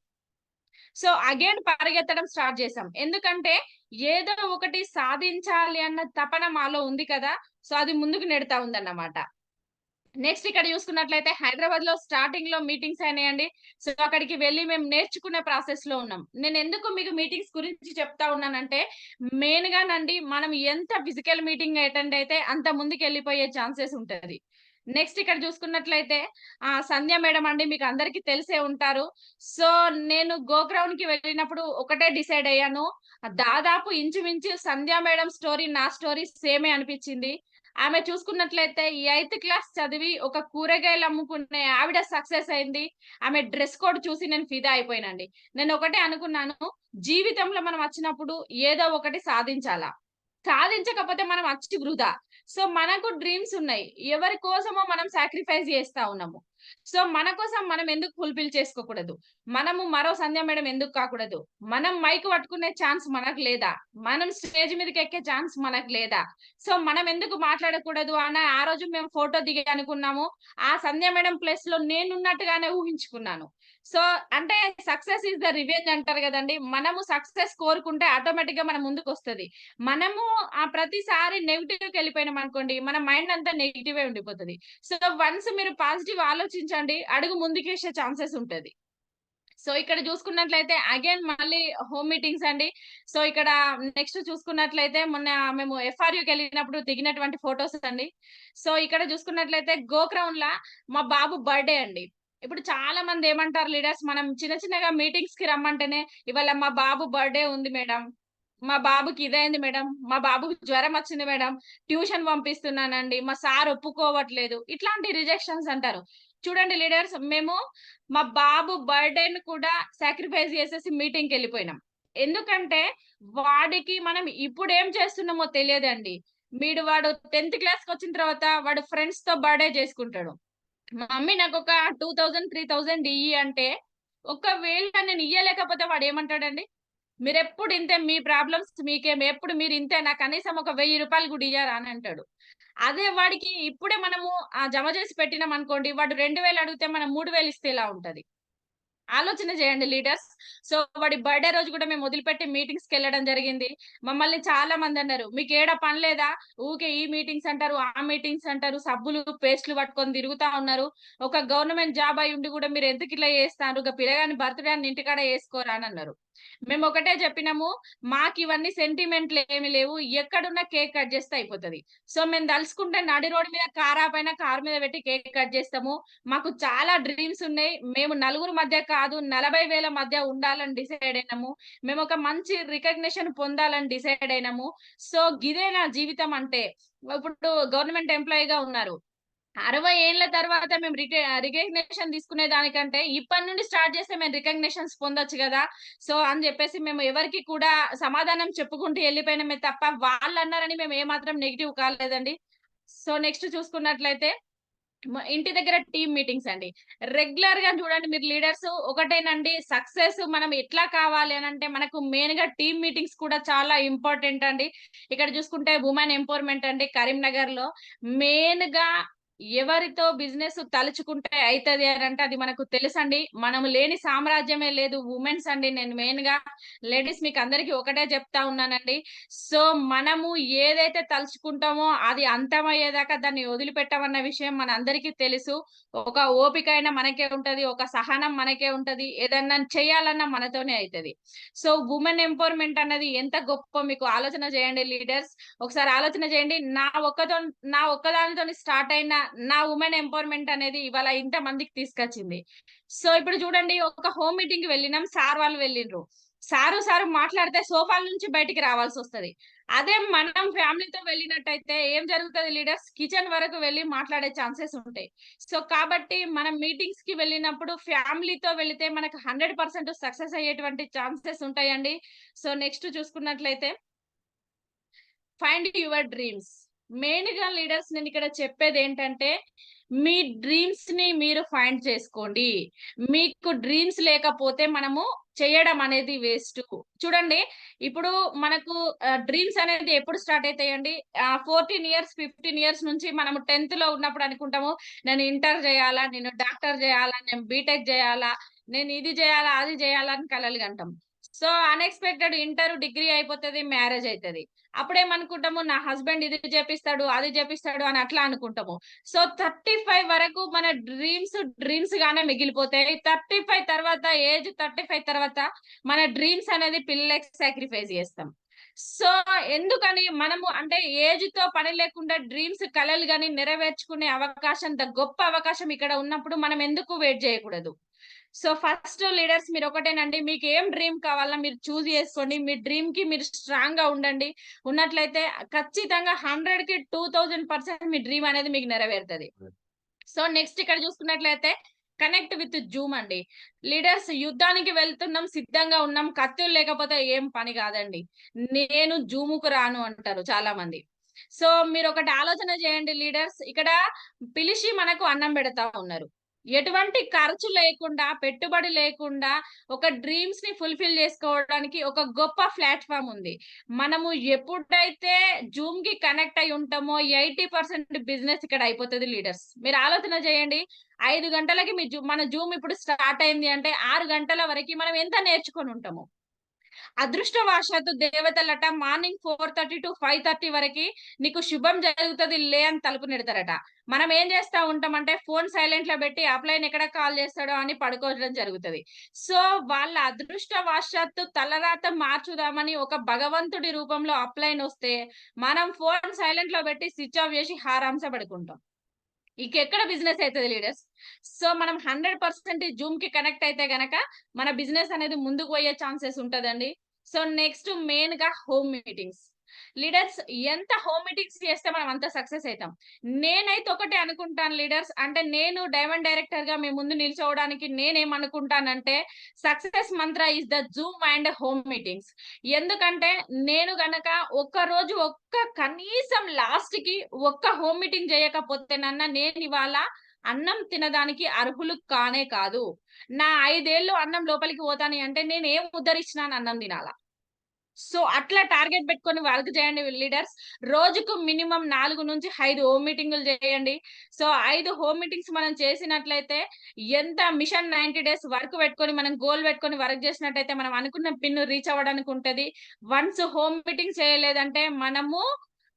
Speaker 2: సో, అగైన్ పరిగెత్తడం స్టార్ట్ చేశాం. ఎందుకంటే ఏదో ఒకటి సాధించాలి అన్న తపన మాలో ఉంది కదా! సో, అది ముందుకు నెడతా ఉందన్నమాట. నెక్స్ట్ ఇక్కడ చూసుకున్నట్లయితే హైదరాబాద్‌లో స్టార్టింగ్‌లో మీటింగ్స్ అయినాయండి. సో, అక్కడికి వెళ్లి మేము నేర్చుకునే ప్రాసెస్‌లో ఉన్నాం. నేనెందుకు మీకు మీటింగ్స్ గురించి చెప్తా ఉన్నానంటే, మెయిన్‌గానండి మనం ఎంత ఫిజికల్ మీటింగ్ అటెండ్ అయితే అంత ముందుకెళ్ళిపోయే ఛాన్సెస్ ఉంటది. నెక్స్ట్ ఇక్కడ చూసుకున్నట్లయితే సంధ్య మేడం అండి, మీకు అందరికి తెలిసే ఉంటారు. సో, నేను గోగ్రౌండ్‌కి వెళ్ళినప్పుడు ఒకటే డిసైడ్ అయ్యాను. దాదాపు ఇంచుమించు సంధ్య మేడం స్టోరీ, నా స్టోరీ సేమే అనిపిచ్చింది. ఆమె చూసుకున్నట్లయితే ఈ 8థ్ క్లాస్ చదివి ఒక కూరగాయలు అమ్ముకునే ఆవిడ సక్సెస్ అయింది. ఆమె డ్రెస్ కోడ్ చూసి నేను ఫిదా అయిపోయానండి. నేనొకటే అనుకున్నాను, జీవితంలో మనం వచ్చినప్పుడు ఏదో ఒకటి సాధించాలా. సాధించకపోతే మనం అచ్చి వృధా. సో, మనకు డ్రీమ్స్ ఉన్నాయి. ఎవరి కోసమో మనం సాక్రిఫైస్ చేస్తా ఉన్నాము. సో మన కోసం మనం ఎందుకు ఫుల్ఫిల్ చేసుకోకూడదు? మనము మరో సంధ్య మేడం ఎందుకు కాకూడదు? మనం మైక్ పట్టుకునే ఛాన్స్ మనకు లేదా? మనం స్టేజ్ మీదకి ఎక్కే ఛాన్స్ మనకు లేదా? సో మనం ఎందుకు మాట్లాడకూడదు అని ఆ రోజు మేము ఫోటో దిగి అనుకున్నాము. ఆ సంధ్య మేడం ప్లేస్‌లో నేనున్నట్టుగానే ఊహించుకున్నాను. సో అంటే సక్సెస్ ఈస్ ద రివెంజ్ అంటారు గదండీ! మనము సక్సెస్ కోరుకుంటే ఆటోమేటిక్‌గా మన ముందుకొస్తది. మనము ప్రతిసారి నెగెటివ్‌కెళ్ళిపోయినామనుకోండి, మన మైండ్ అంతా నెగెటివే ఉండిపోతది. సో వన్స్ మీరు పాజిటివ్ ఆలోచించండి, అడుగు ముందుకేసే ఛాన్సెస్ ఉంటది. సో ఇక్కడ చూసుకున్నట్లయితే అగైన్ మళ్ళీ హోమ్ మీటింగ్స్ అండి. సో ఇక్కడ నెక్స్ట్ చూసుకున్నట్లయితే మొన్న మేము ఎఫ్ఆర్‌యుకెళ్ళినప్పుడు దిగినటువంటి ఫోటోస్ అండి. సో ఇక్కడ చూసుకున్నట్లయితే గోక్రౌన్‌ల మా బాబు బర్త్‌డే అండి. ఇప్పుడు చాలా మంది ఏమంటారు లీడర్స్, మనం చిన్న చిన్నగా మీటింగ్స్‌కి రమ్మంటేనే, "ఇవాళ మా బాబు బర్త్‌డే ఉంది మేడం. మా బాబుకి ఇదయింది మేడం. మా బాబుకి జ్వరం వచ్చింది మేడం. ట్యూషన్ పంపిస్తున్నానండి. మా సార్ ఒప్పుకోవట్లేదు." ఇట్లాంటి రిజెక్షన్స్ అంటారు. చూడండి లీడర్స్, మేము మా బాబు బర్త్‌డే‌ని కూడా సాక్రిఫైస్ చేసేసి మీటింగ్‌కెళ్ళిపోయినాం. ఎందుకంటే వాడికి మనం ఇప్పుడేం చేస్తున్నామో తెలియదండి. వాడు 10థ్ క్లాస్‌కొచ్చిన తర్వాత వాడు ఫ్రెండ్స్‌తో బర్త్‌డే చేసుకుంటాడు. మమ్మీ నాకొక 2000, 3000 ఇయ్యి అంటే, ఒకవేళ నేను ఇయ్యలేకపోతే వాడేమంటాడండి? మీరెప్పుడు ఇంతే, మీ ప్రాబ్లమ్స్ మీకే, ఎప్పుడు మీరు ఇంతేనా, కనీసం ఒక రూ. 1000 గూడా ఇయ్యరా అని అంటాడు. అదే వాడికి ఇప్పుడే మనము జమ చేసి పెట్టినామనుకోండి, వాడు 2000 అడిగితే మనం 3000 ఇస్తే ఎలా ఉంటది? ఆలోచన చేయండి లీడర్స్. సో, వాడి బర్త్‌డే రోజు గూడా మేము వదిలిపెట్టి మీటింగ్స్‌కెళ్ళడం జరిగింది. మమ్మల్ని చాలా మందన్నారు, "మీకేడ పని లేదా? ఊకే ఈ మీటింగ్స్ అంటారు, ఆ మీటింగ్స్ అంటారు, సబ్బులు, పేస్టులు పట్టుకొని తిరుగుతా ఉన్నారు. ఒక గవర్నమెంట్ జాబ్ అయ్యుండి గూడా మీరెందుకిట్లా చేస్తాండ్రు? పిల్లగాని బర్త్‌డే అని ఇంటికాడ చేసుకోరా" అని అన్నారు. మేమొకటే చెప్పినాము, మాకివన్నీ సెంటిమెంట్‌లేమి లేవు. ఎక్కడున్నా కేక్ కట్ చేస్తే అయిపోతది. సో, మేము దలుసుకుంటే నడి రోడ్డు మీద కారాపైన కారు మీద పెట్టి కేక్ కట్ చేస్తాము. మాకు చాలా డ్రీమ్స్ ఉన్నాయి. మేము నలుగురు మధ్య కాదు, 40,000 మధ్య ఉండాలని డిసైడ్ అయినాము. మేమొక మంచి రికగ్నిషన్ పొందాలని డిసైడ్ అయినాము. సో, గిదే నా జీవితం అంటే. ఇప్పుడు గవర్నమెంట్ ఎంప్లాయీగా ఉన్నారు. 60 ఏళ్ల తర్వాత మేము రికగ్నిషన్ తీసుకునే దానికంటే ఇప్పటి నుండి స్టార్ట్ చేస్తే మేము రికగ్నిషన్స్ పొందొచ్చు గదా! సో, అని జెప్పేసి మేము ఎవరికీ కూడా సమాధానం చెప్పుకుంటూ ఎళ్ళిపోయినమే తప్ప, వాళ్ళన్నారని మేము ఏమాత్రం నెగెటివ్ కాలేదండి. సో, నెక్స్ట్ చూసుకున్నట్లయితే ఇంటి దగ్గర టీమ్ మీటింగ్స్ అండి. రెగ్యులర్‌గా చూడండి మీరు లీడర్స్, ఒకటేనండి, సక్సెస్ మనం ఎట్లా కావాలి అనంటే మనకు మెయిన్‌గా టీమ్ మీటింగ్స్ కూడా చాలా ఇంపార్టెంట్ అండి. ఇక్కడ చూసుకుంటే వుమెన్ ఎంపవర్‌మెంట్ అండి కరీంనగర్‌లో. మెయిన్‌గా ఎవరితో బిజినెస్ తలుచుకుంటే అయితది అనంటే అది మనకు తెలుసండి. మనము లేని సామ్రాజ్యమే లేదు. వుమెన్స్ అండి. నేను మెయిన్‌గా లేడీస్ మీకందరికీ ఒకటే చెప్తా ఉన్నానండి. సో, మనము ఏదైతే తలుచుకుంటామో అది అంతమయ్యేదాకా దాన్ని వదిలిపెట్టమన్న విషయం మనందరికీ తెలుసు. ఒక ఓపికైన మనకే ఉంటది. ఒక సహనం మనకే ఉంటది. ఏదన్నా చేయాలన్నా మనతోనే అయితది. సో, వుమెన్ ఎంపవర్‌మెంట్ అన్నది ఎంత గొప్పో మీకు ఆలోచన చేయండి లీడర్స్. ఒకసారి ఆలోచన చేయండి. నా ఒక్కదానితోని స్టార్ట్ అయిన నా వుమెన్ ఎంపవర్‌మెంట్ అనేది ఇవాళ ఇంతమందికి తీసుకొచ్చింది. సో, ఇప్పుడు చూడండి, ఒక హోమ్ మీటింగ్‌కి వెళ్ళినాం. సార్ వాళ్ళు వెళ్ళిండ్రు. సారు మాట్లాడితే సోఫాల నుంచి బయటికి రావాల్సొస్తది. అదే మనం ఫ్యామిలీతో వెళ్ళినట్టయితే ఏం జరుగుతది లీడర్స్? కిచెన్ వరకు వెళ్లి మాట్లాడే ఛాన్సెస్ ఉంటాయి. సో, కాబట్టి మనం మీటింగ్స్‌కి వెళ్ళినప్పుడు ఫ్యామిలీతో వెళితే మనకు 100% సక్సెస్ అయ్యేటువంటి ఛాన్సెస్ ఉంటాయండి. సో, నెక్స్ట్ చూసుకున్నట్లయితే ఫైండ్ యువర్ డ్రీమ్స్. మెయిన్‌గా లీడర్స్ నేనిక్కడ చెప్పేదేంటంటే, మీ డ్రీమ్స్‌ని మీరు ఫైండ్ చేసుకోండి. మీకు డ్రీమ్స్ లేకపోతే మనము చేయడం అనేది వేస్టు. చూడండి, ఇప్పుడు మనకు డ్రీమ్స్ అనేది ఎప్పుడు స్టార్ట్ అయితాయండి? 14 ఇయర్స్, 15 ఇయర్స్ నుంచి మనము 10థ్‌లో ఉన్నప్పుడు అనుకుంటాము, నేను ఇంటర్ జేయాలా, నేను డాక్టర్ జేయాలా, నేను బీటెక్ జేయాలా, నేను ఇది జేయాలా, అది జేయాలా అని కలలు కంటాం. సో, అన్‌ఎక్స్‌పెక్టెడ్ ఇంటర్, డిగ్రీ అయిపోతది, మ్యారేజ్ అయితది. అప్పుడేమనుకుంటాము, నా హస్బెండ్ ఇది జేపిస్తాడు, అది జేపిస్తాడు అని అట్లా అనుకుంటాము. సో, 35 వరకు మన డ్రీమ్స్ గానే మిగిలిపోతాయి. 35 తర్వాత, ఏజ్ 35 తర్వాత మన డ్రీమ్స్ అనేది పిల్లలకి సాక్రిఫైస్ జేస్తాం. సో, ఎందుకని మనము అంటే ఏజ్‌తో పని లేకుండా డ్రీమ్స్, కలలు గాని నెరవేర్చుకునే అవకాశం, గొప్ప అవకాశం ఇక్కడ ఉన్నప్పుడు మనం ఎందుకు వెయిట్ జేయకూడదు? సో, ఫస్ట్ లీడర్స్ మీరొకటేనండి. మీకేం డ్రీమ్ కావాలన్నా మీరు చూజ్ జేసుకోండి. మీ డ్రీమ్‌కి మీరు స్ట్రాంగ్‌గా ఉండండి. ఉన్నట్లయితే ఖచ్చితంగా 100కి 2000% మీ డ్రీమ్ అనేది మీకు నెరవేరుతది. సో, నెక్స్ట్ ఇక్కడ చూసుకున్నట్లయితే కనెక్ట్ విత్ జూమ్ అండి. లీడర్స్, యుద్ధానికి వెళ్తున్నాం, సిద్ధంగా ఉన్నాం. కత్తులు లేకపోతే ఏం పని గాదండి. నేను జూముకు రాను అంటారు చాలా మంది. సో, మీరొకటి ఆలోచన చేయండి లీడర్స్. ఇక్కడ పిలిచి మనకు అన్నం బెడతా ఉన్నారు. ఎటువంటి ఖర్చు లేకుండా, పెట్టుబడి లేకుండా ఒక డ్రీమ్స్‌ని ఫుల్‌ఫిల్ చేసుకోవడానికి ఒక గొప్ప ప్లాట్‌ఫార్మ్ ఉంది. మనము ఎప్పుడైతే జూమ్‌కి కనెక్ట్ అయ్యి ఉంటామో 80% బిజినెస్ ఇక్కడ అయిపోతది లీడర్స్. మీరు ఆలోచన చేయండి. 5 గంటలకి మన జూమ్ ఇప్పుడు స్టార్ట్ అయింది అంటే 6 గంటల వరకి మనం ఎంత నేర్చుకొని ఉంటాము. అదృష్టవశాత్తు దేవతలట మార్నింగ్ 4:30-5:30 వరకి నీకు శుభం జరుగుతది లే అని తలుపు నెడతారట. మనం ఏం చేస్తా ఉంటామంటే ఫోన్ సైలెంట్‌లో పెట్టి అప్‌లైన్ ఎక్కడ కాల్ చేస్తాడో అని పడుకోవడం జరుగుతది. సో, వాళ్ళ అదృష్టవశాత్తు తలరాత మార్చుదామని ఒక భగవంతుడి రూపంలో అప్‌లైన్ వస్తే, మనం ఫోన్ సైలెంట్‌లో పెట్టి స్విచ్ ఆఫ్ చేసి హారాంస పడుకుంటాం. ఇంకెక్కడ బిజినెస్ అయితది లీడర్స్. సో, మనం 100% జూమ్‌కి కనెక్ట్ అయితే గనక మన బిజినెస్ అనేది ముందుకు పోయే ఛాన్సెస్ ఉంటదండి. సో, నెక్స్ట్ మెయిన్‌గా హోమ్ మీటింగ్స్. లీడర్స్ ఎంత హోమ్ మీటింగ్స్ చేస్తే మనం అంత సక్సెస్ అయితాం. నేనైతే ఒకటే అనుకుంటాను లీడర్స్. అంటే నేను డైమండ్ డైరెక్టర్‌గా మీ ముందు నిల్చోవడానికి నేనేమనుకుంటానంటే success Mantra is the Zoom and home meetings. ఎందుకంటే నేను గనక ఒక్కరోజు కనీసం లాస్ట్‌కి ఒక్క హోమ్ మీటింగ్ చేయకపోతేనన్నా నేనివాళ అన్నం తినడానికి అర్హులు కానే కాదు. నా 5 ఏళ్ళు అన్నం లోపలికి పోతాని అంటే నేనేం ఉద్ధరించినాను అన్నం తినాల. సో, అట్లా టార్గెట్ పెట్టుకొని వర్క్ చేయండి లీడర్స్. రోజుకు మినిమమ్ 4-5 హోమ్ మీటింగులు చేయండి. సో, 5 హోమ్ మీటింగ్స్ మనం చేసినట్లయితే ఎంత మిషన్ 90 డేస్ వర్క్ పెట్టుకొని మనం గోల్ పెట్టుకొని వర్క్ చేసినట్టయితే మనం అనుకున్న పిన్ రీచ్ అవ్వడానికి ఉంటది. వన్స్ హోమ్ మీటింగ్ చేయలేదంటే మనము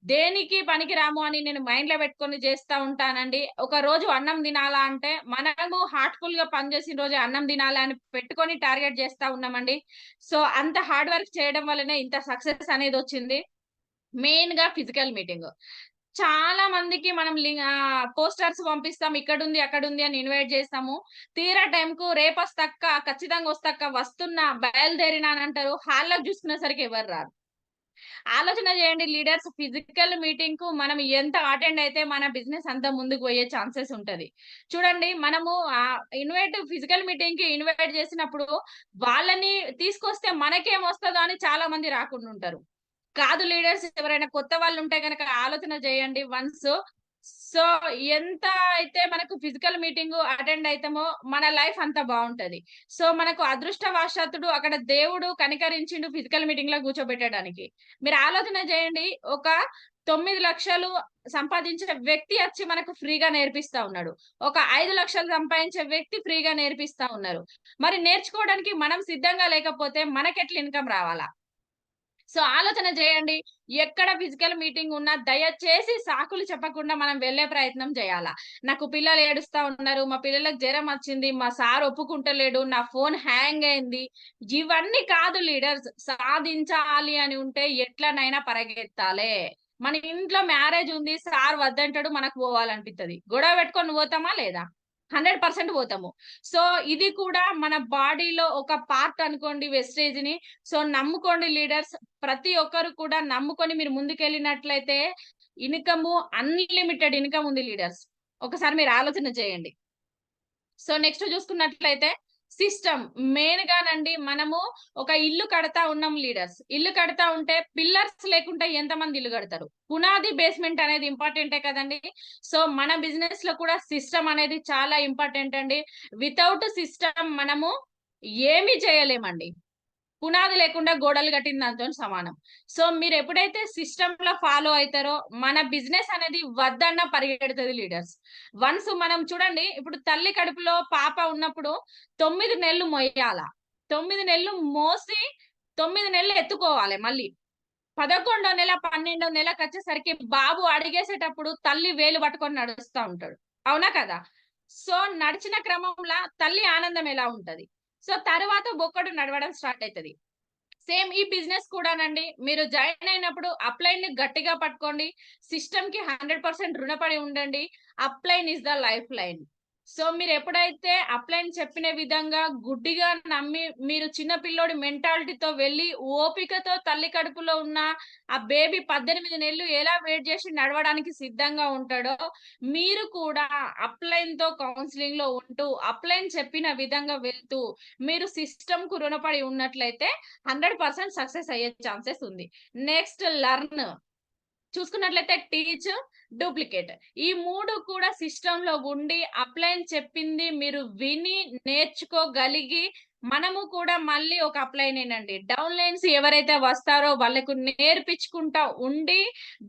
Speaker 2: దేనికి పనికిరాము అని నేను మైండ్‌లో పెట్టుకొని చేస్తా ఉంటానండి. ఒక రోజు అన్నం తినాలా అంటే మనము హార్ట్‌ఫుల్‌గా పని చేసిన రోజే అన్నం తినాలి అని పెట్టుకొని టార్గెట్ చేస్తా ఉన్నామండి. సో, అంత హార్డ్ వర్క్ చేయడం వల్లనే ఇంత సక్సెస్ అనేదొచ్చింది. మెయిన్‌గా ఫిజికల్ మీటింగ్. చాలా మందికి మనం పోస్టర్స్ పంపిస్తాం. ఇక్కడుంది, అక్కడుంది అని ఇన్వైట్ చేస్తాము. తీరా టైంకు రేపొస్తక్క, ఖచ్చితంగా వస్తక్క, వస్తున్నా, బయలుదేరినా అని అంటారు. హాల్‌లోకి చూసుకునేసరికి ఎవరు రారు. ఆలోచన చేయండి లీడర్స్. ఫిజికల్ మీటింగ్‌కు మనం ఎంత అటెండ్ అయితే మన బిజినెస్ అంత ముందుకు పోయే ఛాన్సెస్ ఉంటది. చూడండి మనము ఫిజికల్ మీటింగ్‌కి ఇన్వైట్ చేసినప్పుడు వాళ్ళని తీసుకొస్తే మనకేమొస్తదో అని చాలా మంది రాకుండా ఉంటారు. కాదు లీడర్స్, ఎవరైనా కొత్త వాళ్ళుంటే గనక ఆలోచన చేయండి వన్స్. సో, ఎంత అయితే మనకు ఫిజికల్ మీటింగ్ అటెండ్ అయితామో మన లైఫ్ అంత బావుంటది. సో, మనకు అదృష్టవశాత్తుడు అక్కడ దేవుడు కనికరించిండు ఫిజికల్ మీటింగ్‌లో కూర్చోబెట్టడానికి. మీరు ఆలోచన చేయండి. ఒక 9,00,000 సంపాదించే వ్యక్తి వచ్చి మనకు ఫ్రీగా నేర్పిస్తా ఉన్నాడు. ఒక 5,00,000 సంపాదించే వ్యక్తి ఫ్రీగా నేర్పిస్తా ఉన్నారు. మరి నేర్చుకోవడానికి మనం సిద్ధంగా లేకపోతే మనకెట్లా ఇన్‌కమ్ రావాలా? సో, ఆలోచన జేయండి. ఎక్కడ ఫిజికల్ మీటింగ్ ఉన్నా దయచేసి సాకులు చెప్పకుండా మనం వెళ్ళే ప్రయత్నం జేయాల. నాకు పిల్లలు ఏడుస్తా ఉన్నారు. మా పిల్లలకు జరమొచ్చింది. మా సార్ ఒప్పుకుంటలేడు. నా ఫోన్ హ్యాంగ్ అయింది. ఇవన్నీ కాదు లీడర్స్. సాధించాలి అని ఉంటే ఎట్లనైనా పరిగెత్తాలే. మన ఇంట్లో మ్యారేజ్ ఉంది. సార్ వద్దంటాడు. మనకు పోవాలనిపిత్తది. గొడవ పెట్టుకొని పోతామా లేదా? 100% పోతాము. సో, ఇది కూడా మన బాడీలో ఒక పార్ట్ అనుకోండి వెస్టేజ్‌ని. So, నమ్ముకోండి leaders. ప్రతి ఒక్కరు కూడా నమ్ముకొని మీరు ముందుకెళ్ళినట్లయితే అన్‌లిమిటెడ్ ఇన్‌కమ్ ఉంది లీడర్స్. ఒకసారి మీరు ఆలోచన చేయండి. సో, నెక్స్ట్ చూసుకున్నట్లయితే సిస్టమ్. మెయిన్‌గానండి మనము ఒక ఇల్లు కడతా ఉన్నాం లీడర్స్. ఇల్లు కడతా ఉంటే పిల్లర్స్ లేకుంటే ఎంతమంది ఇల్లు కడతారు? పునాది, బేస్‌మెంట్ అనేది ఇంపార్టెంటే కదండీ! సో, మన బిజినెస్‌లో కూడా సిస్టమ్ అనేది చాలా ఇంపార్టెంట్ అండి. వితౌట్ సిస్టమ్ మనము ఏమి చేయలేమండి. పునాది లేకుండా గోడలు కట్టిన దాంతోని సమానం. సో, మీరెప్పుడైతే సిస్టమ్‌లో ఫాలో అయితారో, మన బిజినెస్ అనేది వద్దన్నా పరిగెడతది లీడర్స్. వన్స్ మనం చూడండి, ఇప్పుడు తల్లి కడుపులో పాప ఉన్నప్పుడు 9 నెలలు మొయ్యాల. 9 నెలలు మోసి 9 నెలలు ఎత్తుకోవాలి మళ్ళీ. 11 నెల, 12 నెలకొచ్చేసరికి బాబు అడుగేసేటప్పుడు తల్లి వేలు పట్టుకొని నడుస్తా ఉంటాడు. అవునా కదా? సో, నడిచిన క్రమంలా తల్లి ఆనందం ఎలా ఉంటది? సో, తరువాత బొక్కడు నడవడం స్టార్ట్ అయితది. సేమ్ ఈ బిజినెస్ కూడానండి. మీరు జాయిన్ అయినప్పుడు అప్‌లైన్‌ని గట్టిగా పట్టుకోండి. సిస్టమ్‌కి 100% రుణపడి ఉండండి. Upline is the life line. So, మీరెప్పుడైతే అప్‌లైన్ చెప్పిన విధంగా గుడ్డిగా నమ్మి మీరు చిన్న పిల్లోడి మెంటాలిటీతో వెళ్లి ఓపికతో తల్లి కడుపులో ఉన్న ఆ బేబీ 18 నెలలు ఎలా వెయిట్ చేసి నడవడానికి సిద్ధంగా ఉంటాడో, మీరు కూడా అప్‌లైన్‌తో కౌన్సెలింగ్‌లో ఉంటూ, అప్‌లైన్ చెప్పిన విధంగా వెళ్తూ, మీరు సిస్టమ్‌కు రుణపడి ఉన్నట్లయితే 100% సక్సెస్ అయ్యే ఛాన్సెస్ ఉంది. Next learn. చూసుకున్నట్లయితే టీచ్, డూప్లికేట్. ఈ 3 కూడా సిస్టమ్‌లో ఉండి అప్లైన్ చెప్పింది మీరు విని నేర్చుకోగలిగి మనము కూడా మళ్ళీ ఒక అప్లైనేనండి. డౌన్‌లైన్స్ ఎవరైతే వస్తారో వాళ్ళకు నేర్పించుకుంటా ఉండి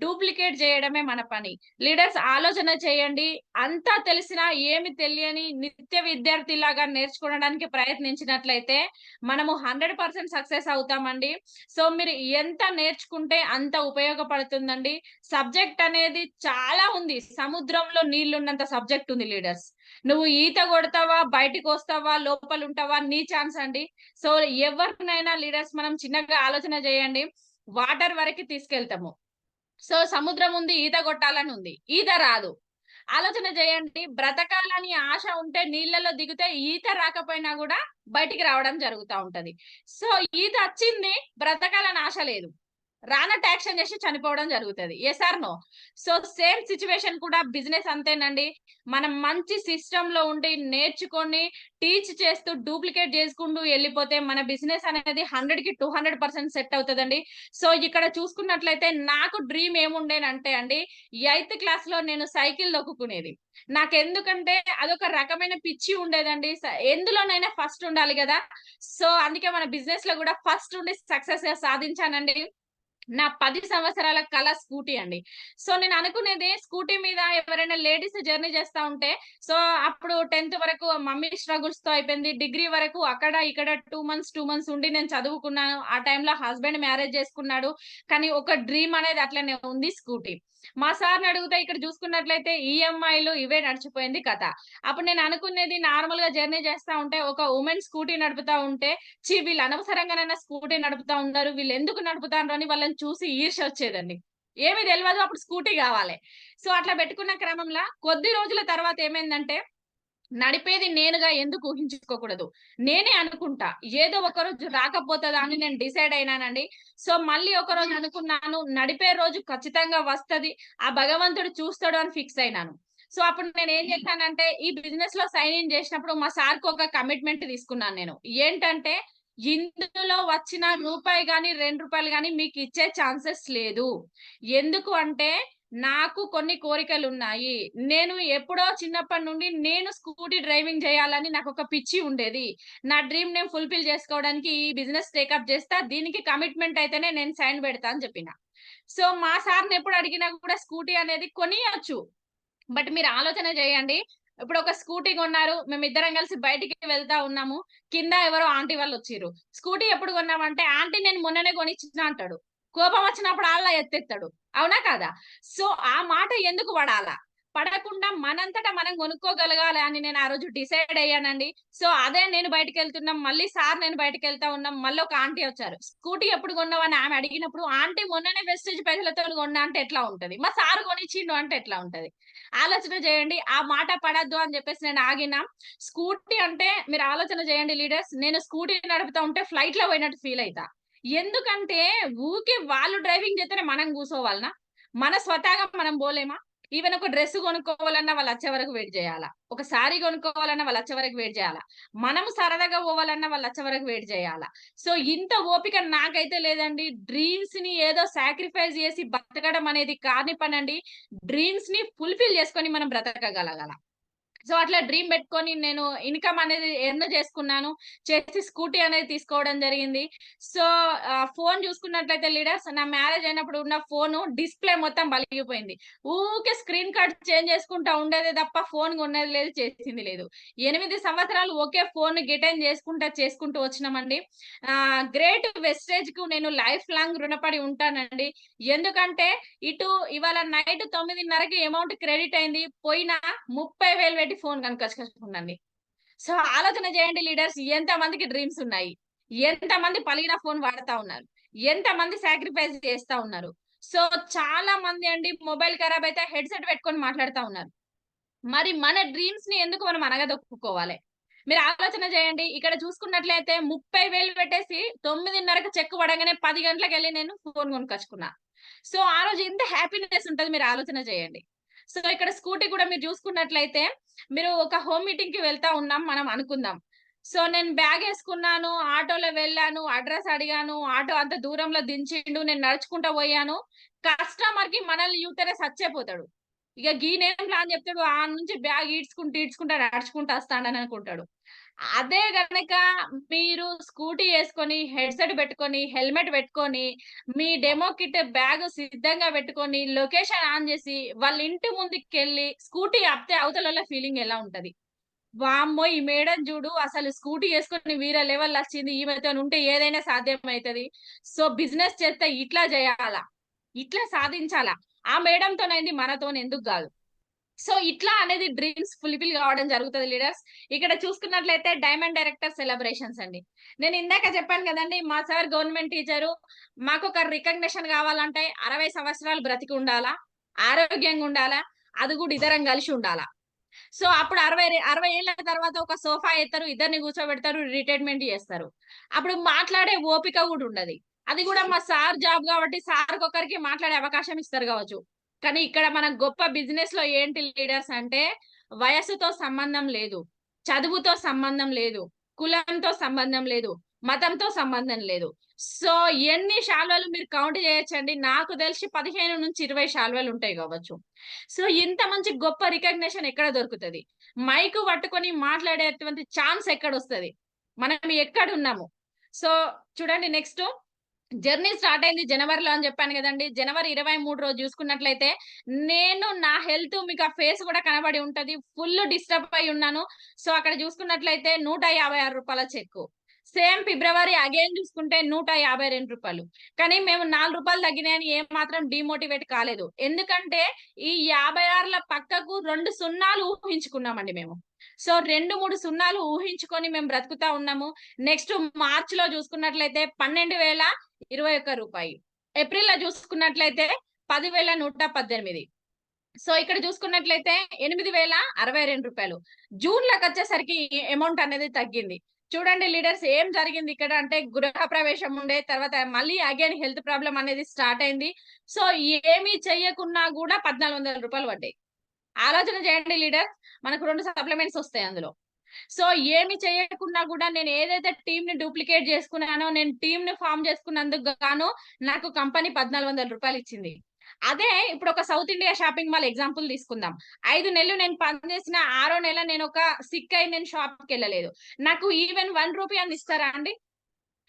Speaker 2: డూప్లికేట్ చేయడమే మన పని. లీడర్స్ ఆలోచన చేయండి. అంతా తెలిసినా ఏమి తెలియని నిత్య విద్యార్థిలాగా నేర్చుకోవడానికి ప్రయత్నించినట్లయితే మనము 100% సక్సెస్ అవుతామండి. సో, మీరు ఎంత నేర్చుకుంటే అంత ఉపయోగపడుతుందండి. సబ్జెక్ట్ అనేది చాలా ఉంది. సముద్రంలో నీళ్లున్నంత సబ్జెక్ట్ ఉంది లీడర్స్. నువ్వు ఈత కొడతావా, బయటికొస్తావా, లోపలుంటావా నీ ఛాన్స్ అండి. సో, ఎవరినైనా లీడర్స్ మనం చిన్నగా ఆలోచన చేయండి. వాటర్ వరకి తీసుకెళ్తాము. సో, సముద్రం ఉంది, ఈత కొట్టాలని ఉంది. ఈత రాదు. ఆలోచన చేయండి. బ్రతకాలని ఆశ ఉంటే నీళ్ళలో దిగితే ఈత రాకపోయినా గూడా బయటికి రావడం జరుగుతా ఉంటది. సో, ఈత అచ్చింది, బ్రతకాలని ఆశ లేదు. రానట్టు యాక్షన్ చేసి చనిపోవడం జరుగుతది. Yes or no? So, same situation కూడా బిజినెస్ అంతేనండి. మనం మంచి సిస్టమ్‌లో ఉండి నేర్చుకొని, టీచ్ చేస్తూ, డూప్లికేట్ చేసుకుంటూ ఎళ్ళిపోతే మన బిజినెస్ అనేది 100కి 200% సెట్ అవుతదండి. సో, ఇక్కడ చూసుకున్నట్లయితే నాకు డ్రీమ్ ఏముండేనంటే అండి, ఎయిత్ క్లాస్‌లో నేను సైకిల్ తొక్కుకునేది. నాకెందుకంటే అదొక రకమైన పిచ్చి ఉండేదండి. ఎందులోనైనా ఫస్ట్ ఉండాలి గదా! సో, అందుకే మన బిజినెస్‌లో గూడా ఫస్ట్ ఉండి సక్సెస్ సాధించానండి. నా 10 సంవత్సరాల కల స్కూటీ అండి. సో, నేననుకునేది స్కూటీ మీద ఎవరైనా లేడీస్ జర్నీ చేస్తా ఉంటే, సో, అప్పుడు 10థ్ వరకు మమ్మీ స్ట్రగుల్స్‌తో అయిపోయింది. డిగ్రీ వరకు అక్కడ, ఇక్కడ 2 మంత్స్ ఉండి నేను చదువుకున్నాను. ఆ టైంలో హస్బెండ్ మ్యారేజ్ చేసుకున్నాడు. కానీ ఒక డ్రీమ్ అనేది అట్లనే ఉంది స్కూటీ. మా సార్‌ని అడిగితే ఇక్కడ చూసుకున్నట్లయితే ఈఎంఐలు ఇవే నడిచిపోయింది కథ. అప్పుడు నేను అనుకునేది నార్మల్‌గా జర్నీ చేస్తా ఉంటే, ఒక వుమెన్ స్కూటీ నడుపుతా ఉంటే వీళ్ళు అనవసరంగానైనా స్కూటీ నడుపుతా ఉన్నారు. వీళ్ళెందుకు నడుపుతాండ్రు అని వాళ్ళని చూసి ఈర్ష్యొచ్చేదండి. ఏమి తెలవదు అప్పుడు స్కూటీ గావాలె. సో, అట్లా పెట్టుకున్న క్రమంలా కొద్ది రోజుల తర్వాత ఏమైందంటే, నడిపేది నేనుగా ఎందుకు ఊహించుకోకూడదు? నేనే అనుకుంటా. ఏదో ఒక రోజు రాకపోతదా అని నేను డిసైడ్ అయినానండి. సో, మళ్ళీ ఒకరోజు అనుకున్నాను. నడిపే రోజు ఖచ్చితంగా వస్తది. ఆ భగవంతుడు చూస్తాడు అని ఫిక్స్ అయినాను. సో, అప్పుడు నేనేం చేశానంటే, ఈ బిజినెస్‌లో సైన్ ఇన్ చేసినప్పుడు మా సార్‌కి ఒక కమిట్మెంట్ తీసుకున్నాను నేను. ఏంటంటే, ఇందులో వచ్చిన రూపాయి గాని, రూ. 2 గాని మీకిచ్చే ఛాన్సెస్ లేదు. ఎందుకు అంటే, నాకు కొన్ని కోరికలున్నాయి. నేను ఎప్పుడో చిన్నప్పటి నుండి నేను స్కూటీ డ్రైవింగ్ జేయాలని నాకొక పిచ్చి ఉండేది. నా డ్రీమ్ నేను ఫుల్‌ఫిల్ జేసుకోవడానికి ఈ బిజినెస్ టేకప్ జేస్తా. దీనికి కమిట్మెంట్ అయితేనే నేను సైన్ బెడతా అని జెప్పిన. సో, మా సార్‌ని ఎప్పుడు అడిగినా గూడా స్కూటీ అనేది కొనియొచ్చు. బట్ మీరు ఆలోచన చేయండి. ఇప్పుడు ఒక స్కూటీ కొన్నారు. మేమిద్దరం కలిసి బయటికి వెళ్తా ఉన్నాము. కింద ఎవరో ఆంటీ వాళ్ళొచ్చిర్రు. స్కూటీ ఎప్పుడు కొన్నావంటే, "ఆంటీ నేను మొన్ననే కొనిచ్చిన" అంటాడు. కోపం వచ్చినప్పుడు ఆళ్ళ ఎత్తేత్తడు. అవునా కాదా? సో, ఆ మాట ఎందుకు పడాలా? పడకుండా మనంతట మనం కొనుక్కోగలగాలి అని నేను ఆ రోజు డిసైడ్ అయ్యానండి. సో, అదే నేను బయటికెళ్తున్నాం. మళ్ళీ సార్ నేను బయటికెళ్తా ఉన్నాం. మళ్ళొక ఆంటీ వచ్చారు. "స్కూటీ ఎప్పుడు కొన్నావని" ఆమె అడిగినప్పుడు, "ఆంటీ మొన్ననే వెస్టేజ్ పైసలతోని కొన్నా" అంటే ఎట్లా ఉంటది? మా సారు కొనిచ్చిండు అంటే ఎట్లా ఉంటది? ఆలోచన చేయండి. ఆ మాట పడొద్దు అని చెప్పేసి నేను ఆగిన. స్కూటీ అంటే మీరు ఆలోచన చేయండి లీడర్స్. నేను స్కూటీ నడుపుతా ఉంటే ఫ్లైట్‌లో పోయినట్టు ఫీల్ అయితా. ఎందుకంటే ఊకే వాళ్ళు డ్రైవింగ్ చేస్తేనే మనం కూసోవాలనా? మన స్వతహాగా మనం పోలేమా? ఈవెన్ ఒక డ్రెస్ కొనుక్కోవాలన్నా వాళ్ళొచ్చే వరకు వెయిట్ చేయాలా? ఒక సారీ కొనుక్కోవాలన్నా వాళ్ళొచ్చే వరకు వెయిట్ చేయాలా? మనం సరదాగా పోవాలన్నా వాళ్ళొచ్చే వరకు వెయిట్ చేయాలా? సో, ఇంత ఓపిక నాకైతే లేదండి. డ్రీమ్స్‌ని ఏదో సాక్రిఫైస్ చేసి బతకడం అనేది కాని పనండి. డ్రీమ్స్‌ని ఫుల్‌ఫిల్ చేసుకొని మనం బ్రతకగలగాల. సో, అట్లా డ్రీమ్ బెట్టుకొని నేను ఇన్‌కమ్ అనేది ఎర్న్ చేసుకున్నాను. చేసి స్కూటీ అనేది తీసుకోవడం జరిగింది. సో, ఫోను చూసుకున్నట్లయితే లీడర్స్ నా మ్యారేజ్ అయినప్పుడు ఉన్న ఫోను డిస్‌ప్లే మొత్తం పలిగిపోయింది. ఊకే స్క్రీన్ కార్డ్ చేంజ్ చేసుకుంటా ఉండేదే తప్ప ఫోను కొనేది లేదు, చేసింది లేదు. 8 సంవత్సరాలు ఒకే ఫోను గిటైన్ చేసుకుంటూ వచ్చినామండి. గ్రేట్ వెస్టేజ్‌కు నేను లైఫ్ లాంగ్ రుణపడి ఉంటానండి. ఎందుకంటే ఇటు ఇవాళ నైట్ 9:30కి అమౌంట్ క్రెడిట్ అయింది. పోయిన 30,000 పెట్టి ఫోన్ కొనుకొచ్చుకున్నానండి. సో, ఆలోచన చేయండి లీడర్స్ ఎంతమందికి డ్రీమ్స్ ఉన్నాయి. ఎంతమంది పలిగిన ఫోన్ వాడతా ఉన్నారు. ఎంతమంది సాక్రిఫైస్ చేస్తా ఉన్నారు. సో, చాలా మంది అండి మొబైల్ ఖరాబ్ అయితే హెడ్‌సెట్ పెట్టుకొని మాట్లాడుతా ఉన్నారు. మరి మన డ్రీమ్స్‌ని ఎందుకు మనం అణగదొక్కుకోవాలి? మీరు ఆలోచన చేయండి. ఇక్కడ చూసుకున్నట్లయితే 30,000 పెట్టేసి 9:30కి చెక్ పడంగానే 10 గంటలకెళ్ళి నేను ఫోన్ కొనుకొచ్చుకున్నా. సో, ఆ రోజు ఎంత హ్యాపీనెస్ ఉంటది మీరు ఆలోచన చేయండి. సో, ఇక్కడ స్కూటీ కూడా మీరు చూసుకున్నట్లయితే, మీరు ఒక హోమ్ మీటింగ్‌కి వెళ్తా ఉన్నాం మనం అనుకుందాం. సో, నేను బ్యాగేసుకున్నాను, ఆటోలో వెళ్ళాను, అడ్రెస్ అడిగాను, ఆటో అంత దూరంలో దించిండు, నేను నడుచుకుంటా పోయాను. కస్టమర్‌కి మనల్ని చూత్తేనే సచ్చేపోతాడు. ఇక గీనేం ప్లాన్ చెప్తాడు, ఆ నుంచి బ్యాగ్ ఈడ్చుకుంటా నడుచుకుంటూ వస్తాడని అనుకుంటాడు. అదే గనక మీరు స్కూటీ యేసుకొని, హెడ్‌సెట్ పెట్టుకొని, హెల్మెట్ పెట్టుకొని, మీ డెమో కిట్ బ్యాగ్ సిద్ధంగా పెట్టుకొని, లొకేషన్ ఆన్ చేసి, వాళ్ళ ఇంటి ముందుకెళ్ళి స్కూటీ ఆపితే అవతలోళ్ళ ఫీలింగ్ ఎలా ఉంటది? వామ్మో! ఈ మేడం జూడు అసలు స్కూటీ యేసుకొని వీర లెవెల్ వచ్చింది. ఈమెతోనుంటే ఏదైనా సాధ్యమైతది. సో, బిజినెస్ చేస్తే ఇట్లా జేయాలా? ఇట్లా సాధించాలా? ఆ మేడంతోనైంది మనతోనెందుకు గాదు? సో, ఇట్లా అనేది డ్రీమ్స్ ఫుల్‌ఫిల్ కావడం జరుగుతది లీడర్స్. ఇక్కడ చూసుకున్నట్లయితే డైమండ్ డైరెక్టర్ సెలబ్రేషన్స్ అండి. నేను ఇందాక చెప్పాను గదండీ! మా సార్ గవర్నమెంట్ టీచరు. మాకొక రికగ్నిషన్ గావాలంటే 60 సంవత్సరాలు బ్రతికుండాలా, ఆరోగ్యంగుండాలా, అది గూడా ఇద్దరం గలిసి ఉండాలా. సో, అప్పుడు 60 ఏళ్ల తర్వాత ఒక సోఫా ఎత్తరు. ఇద్దరిని కూర్చోబెడతారు. రిటైర్మెంట్ చేస్తారు. అప్పుడు మాట్లాడే ఓపిక గూడా ఉండది. అది గూడా మా సార్ జాబ్ గాబట్టి సార్‌కొక్కరికి మాట్లాడే అవకాశం ఇస్తారు గావచ్చు. కానీ ఇక్కడ మన గొప్ప బిజినెస్‌లో ఏంటి లీడర్స్ అంటే వయస్సుతో సంబంధం లేదు. చదువుతో సంబంధం లేదు. కులంతో సంబంధం లేదు. మతంతో సంబంధం లేదు. సో, ఎన్ని శాలువాలు మీరు కౌంట్ చేయొచ్చండి. నాకు తెలిసి 15-20 శాలువాలుంటాయి గావచ్చు. సో, ఇంత మంచి గొప్ప రికగ్నిషన్ ఎక్కడ దొరుకుతది? మైక్ పట్టుకొని మాట్లాడేటువంటి ఛాన్స్ ఎక్కడొస్తది? మనం ఎక్కడున్నాము? సో, చూడండి నెక్స్టు జర్నీ స్టార్ట్ అయింది జనవరిలో అని చెప్పాను గదండీ! జనవరి 23 రోజు జూసుకున్నట్లయితే, నేను నా హెల్త్ మీకు ఆ ఫేస్ గూడా కనబడి ఉంటది. ఫుల్ డిస్టర్బ్ అయ్యి ఉన్నాను. సో, అక్కడ జూసుకున్నట్లయితే రూ. 156 చెక్కు. సేమ్ ఫిబ్రవరి అగైన్ జూసుకుంటే రూ. 152. కానీ మేము రూ. 4 తగ్గినాయని ఏమాత్రం డీమోటివేట్ కాలేదు. ఎందుకంటే, ఈ 56ల పక్కకు 2 సున్నాలు ఊహించుకున్నామండి మేము. సో, 2, 3 సున్నాలు ఊహించుకొని మేము బ్రతుకుతా ఉన్నాము. నెక్స్ట్ మార్చ్‌లో జూసుకున్నట్లయితే రూ. 12,021. ఏప్రిల్‌లో జూసుకున్నట్లయితే 10,118. సో, ఇక్కడ జూసుకున్నట్లయితే రూ. 8,062. జూన్‌లకొచ్చేసరికి అమౌంట్ అనేది తగ్గింది. చూడండి లీడర్స్ ఏం జరిగింది ఇక్కడ అంటే గృహప్రవేశం ఉండే, తర్వాత మళ్ళీ అగైన్ హెల్త్ ప్రాబ్లమ్ అనేది స్టార్ట్ అయింది. సో, ఏమి చెయ్యకున్నా గూడా రూ. 1,400 పడ్డాయి. ఆలోచన చేయండి లీడర్. మనకు 2 సప్లిమెంట్స్ ఒస్తాయి అందులో. సో, ఏమి చేయకున్నా గూడా నేను ఏదైతే టీమ్‌ని డూప్లికేట్ జేసుకున్నానో, నేను టీమ్‌ని ఫార్మ్ చేసుకున్నందుకు గాను నాకు కంపెనీ రూ. 1,400 ఇచ్చింది. అదే ఇప్పుడు ఒక south India shopping mall example తీసుకుందాం. 5 నెలలు నేను పని చేసిన, ఆరో నెల నేనొక సిక్ అయి నేను షాప్‌కెళ్ళలేదు. నాకు ఈవెన్ రూ. 1 అన్న ఇస్తారా అండి?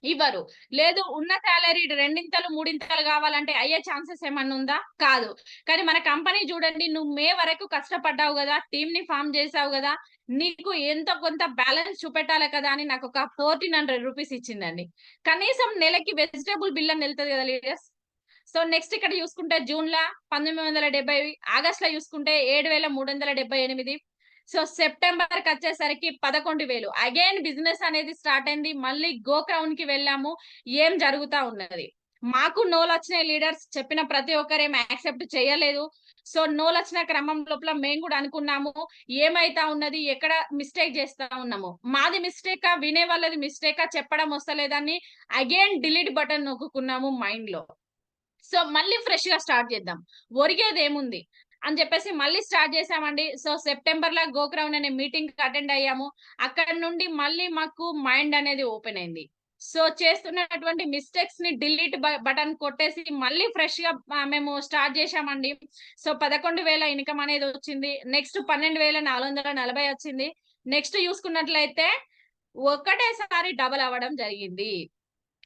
Speaker 2: ఇవ్వరు. లేదు ఉన్న సాలరీ రెండింతలు, మూడింతలు గావాలంటే అయ్యే ఛాన్సెస్ ఏమన్నా ఉందా? కాదు. కానీ మన కంపెనీ జూడండి నువ్వు మే వరకు కష్టపడ్డావు గదా! టీమ్‌ని ఫార్మ్ జేసావు గదా! నీకు ఎంతో కొంత బ్యాలెన్స్ చూపెట్టాలి కదా! అని నాకొక రూ. 1,400 ఇచ్చిందండి. కనీసం నెలకి వెజిటబుల్ బిల్ అన్న ఎళ్తది గదా లీడర్స్. సో, నెక్స్ట్ ఇక్కడ జూసుకుంటే జూన్‌ల 1970, ఆగస్ట్‌లో జూసుకుంటే 7,378. సో, సెప్టెంబర్‌కొచ్చేసరికి 11,000. అగైన్ బిజినెస్ అనేది స్టార్ట్ అయింది. మళ్ళీ గోక్రౌన్‌కి వెళ్ళాము. ఏం జరుగుతా ఉన్నది. మాకు నోలొచ్చినాయి లీడర్స్. చెప్పిన ప్రతి ఒక్కరేం యాక్సెప్ట్ చేయలేదు. సో, నోలొచ్చిన క్రమం లోపల మేము గూడా అనుకున్నాము. ఏమైతా ఉన్నది? ఎక్కడ మిస్టేక్ జేస్తా ఉన్నాము? మాది మిస్టేకా? వినే వాళ్ళది మిస్టేకా? చెప్పడం వస్తలేదని అగైన్ డిలీట్ బటన్ నొక్కుకున్నాము మైండ్‌లో. సో, మళ్ళీ ఫ్రెష్‌గా స్టార్ట్ చేద్దాం. ఒరిగేదేముంది అని చెప్పేసి మళ్ళీ స్టార్ట్ చేశామండి. సో, సెప్టెంబర్‌లో గోక్రౌన్ అనే మీటింగ్‌కి అటెండ్ అయ్యాము. అక్కడి నుండి మళ్ళీ మాకు మైండ్ అనేది ఓపెన్ అయింది. సో, చేస్తున్నటువంటి మిస్టేక్స్‌ని డిలీట్ బటన్ కొట్టేసి మళ్ళీ ఫ్రెష్‌గా మేము స్టార్ట్ చేశామండి. సో, 11,000 ఇన్‌కమ్ అనేది వచ్చింది. నెక్స్ట్ 12,440 వచ్చింది. నెక్స్ట్ చూసుకున్నట్లయితే ఒకటేసారి డబుల్ అవ్వడం జరిగింది.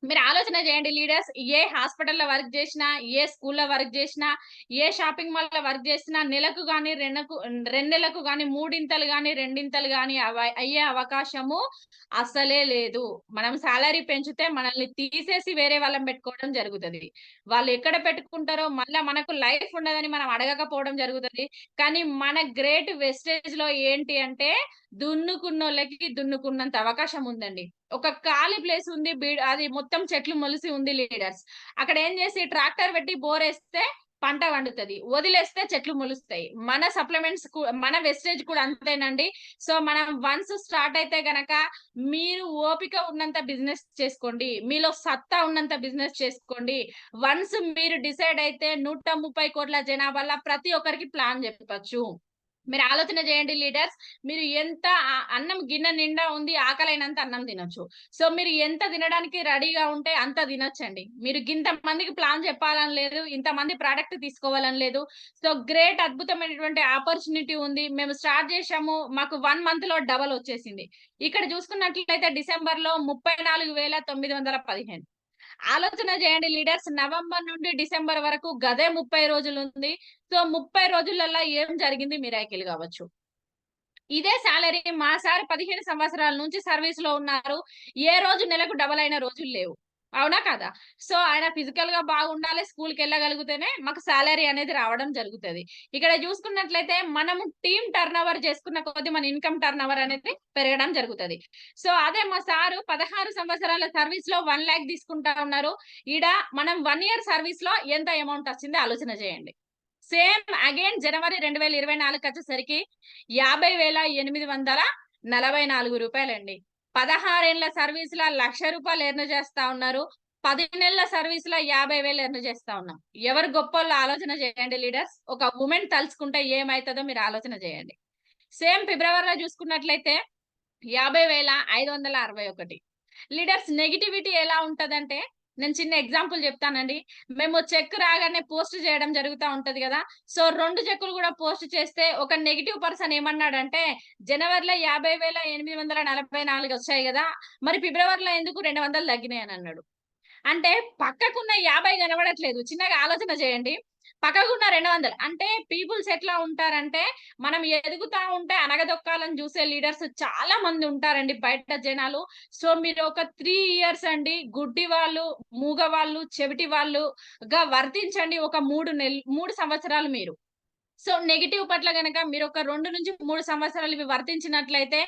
Speaker 2: మీరు ఆలోచన చేయండి లీడర్స్. ఏ హాస్పిటల్‌లో వర్క్ జేసినా, ఏ స్కూల్‌లో వర్క్ జేసినా, ఏ షాపింగ్ మాల్‌లో వర్క్ జేసినా నెలకు గాని, 2 నెలలకు గాని, మూడింతలు గాని, రెండింతలు గాని అయ్యే అవకాశము అస్సలే లేదు. మనం సాలరీ పెంచితే మనల్ని తీసేసి వేరే వాళ్ళని పెట్టుకోవడం జరుగుతది. వాళ్ళు ఎక్కడ పెట్టుకుంటారో మళ్ళా మనకు లైఫ్ ఉండదని మనం అడగకపోవడం జరుగుతది. కానీ మన గ్రేట్ వెస్టేజ్‌లో ఏంటి అంటే దున్నుకున్నోళ్ళకి దున్నుకున్నంత అవకాశం ఉందండి. ఒక ఖాళీ ప్లేస్ ఉంది. అది మొత్తం చెట్లు మొలిసి ఉంది లీడర్స్. అక్కడ ఏం చేసి ట్రాక్టర్ పెట్టి బోరేస్తే పంట పండుతది. వదిలేస్తే చెట్లు మొలుస్తాయి. మన సప్లిమెంట్స్ మన వెస్టేజ్ కూడా అంతేనండి. సో, మనం వన్స్ స్టార్ట్ అయితే గనక మీరు ఓపిక ఉన్నంత బిజినెస్ చేసుకోండి. మీలో సత్తా ఉన్నంత బిజినెస్ చేసుకోండి. వన్స్ మీరు డిసైడ్ అయితే 130,00,00,000 జనాభాలో ప్రతి ఒక్కరికి ప్లాన్ చెప్పచ్చు. మీరు ఆలోచన చేయండి లీడర్స్. మీరు ఎంత అన్నం గిన్నె నిండా ఉంది, ఆకలైనంత అన్నం తినొచ్చు. సో మీరు ఎంత తినడానికి రెడీగా ఉంటే అంత తినొచ్చండి. మీరు ఇంతమందికి ప్లాన్ చెప్పాలని లేదు, ఇంతమంది ప్రొడక్ట్ తీసుకోవాలని లేదు. సో గ్రేట్ అద్భుతమైనటువంటి ఆపర్చునిటీ ఉంది. మేము స్టార్ట్ చేశాము, మాకు 1 మంత్ లో డబల్ వచ్చేసింది. ఇక్కడ చూసుకున్నట్లయితే డిసెంబర్ లో 34,915. ఆలోచన చేయండి లీడర్స్. నవంబర్ నుండి డిసెంబర్ వరకు గదే 30 రోజులు ఉంది. సో 30 రోజులలో ఏం జరిగింది మిరాకిల్ కావచ్చు. ఇదే సాలరీ మా సార్ 15 సంవత్సరాల నుంచి సర్వీస్ లో ఉన్నారు. ఏ రోజు నెలకు డబల్ అయిన రోజులు లేవు. అవునా కదా? సో ఆయన ఫిజికల్ గా బాగుండాలి, స్కూల్ కి వెళ్ళగలిగితేనే మాకు సాలరీ అనేది రావడం జరుగుతది. ఇక్కడ చూసుకున్నట్లయితే మనము టీమ్ టర్న్ ఓవర్ చేసుకున్న కొద్దీ మన ఇన్కమ్ టర్న్ ఓవర్ అనేది పెరగడం జరుగుతది. సో అదే మా సారు 16 సంవత్సరాల సర్వీస్ లో 1 లాక్ తీసుకుంటా ఉన్నారు. ఈడ మనం 1 ఇయర్ సర్వీస్ లో ఎంత అమౌంట్ వచ్చిందో ఆలోచన చేయండి. సేమ్ అగైన్ జనవరి 2024 వచ్చేసరికి 50,844 రూపాయలండి. 16 ఏళ్ల సర్వీస్ ల ₹1,00,000 ఎర్న్ చేస్తా ఉన్నారు. 10 నెలల సర్వీస్ లో 50,000 ఎర్న్ చేస్తా ఉన్నాం. ఎవరు గొప్పోళ్ళో ఆలోచన చేయండి లీడర్స్. ఒక వుమెన్ తలుచుకుంటే ఏమైతుందో మీరు ఆలోచన చేయండి. సేమ్ ఫిబ్రవరిలో చూసుకున్నట్లయితే 50,561. లీడర్స్ నెగటివిటీ ఎలా ఉంటదంటే, నేను చిన్న ఎగ్జాంపుల్ చెప్తానండి. మేము చెక్ రాగానే పోస్ట్ చేయడం జరుగుతా ఉంటది కదా. సో 2 చెక్కులు కూడా పోస్ట్ చేస్తే ఒక నెగెటివ్ పర్సన్ ఏమన్నాడంటే, జనవరిలో 50,844 వచ్చాయి కదా, మరి ఫిబ్రవరిలో ఎందుకు 200 తగ్గినాయి అని అన్నాడు. అంటే పక్కకున్న 50 కనబడట్లేదు. చిన్నగా ఆలోచన చేయండి. పక్కకున్న 200 అంటే పీపుల్స్ ఎట్లా ఉంటారంటే, మనం ఎదుగుతా ఉంటే అనగదొక్కాలని చూసే లీడర్స్ చాలా మంది ఉంటారండి బయట జనాలు. సో మీరు ఒక 3 ఇయర్స్ అండి గుడ్డి వాళ్ళు, మూగ వాళ్ళు, చెవిటి వాళ్ళుగా వర్తించండి. ఒక 3 సంవత్సరాలు మీరు. సో నెగెటివ్ పట్ల గనక మీరు ఒక 2-3 సంవత్సరాలు ఇవి వర్తించినట్లయితే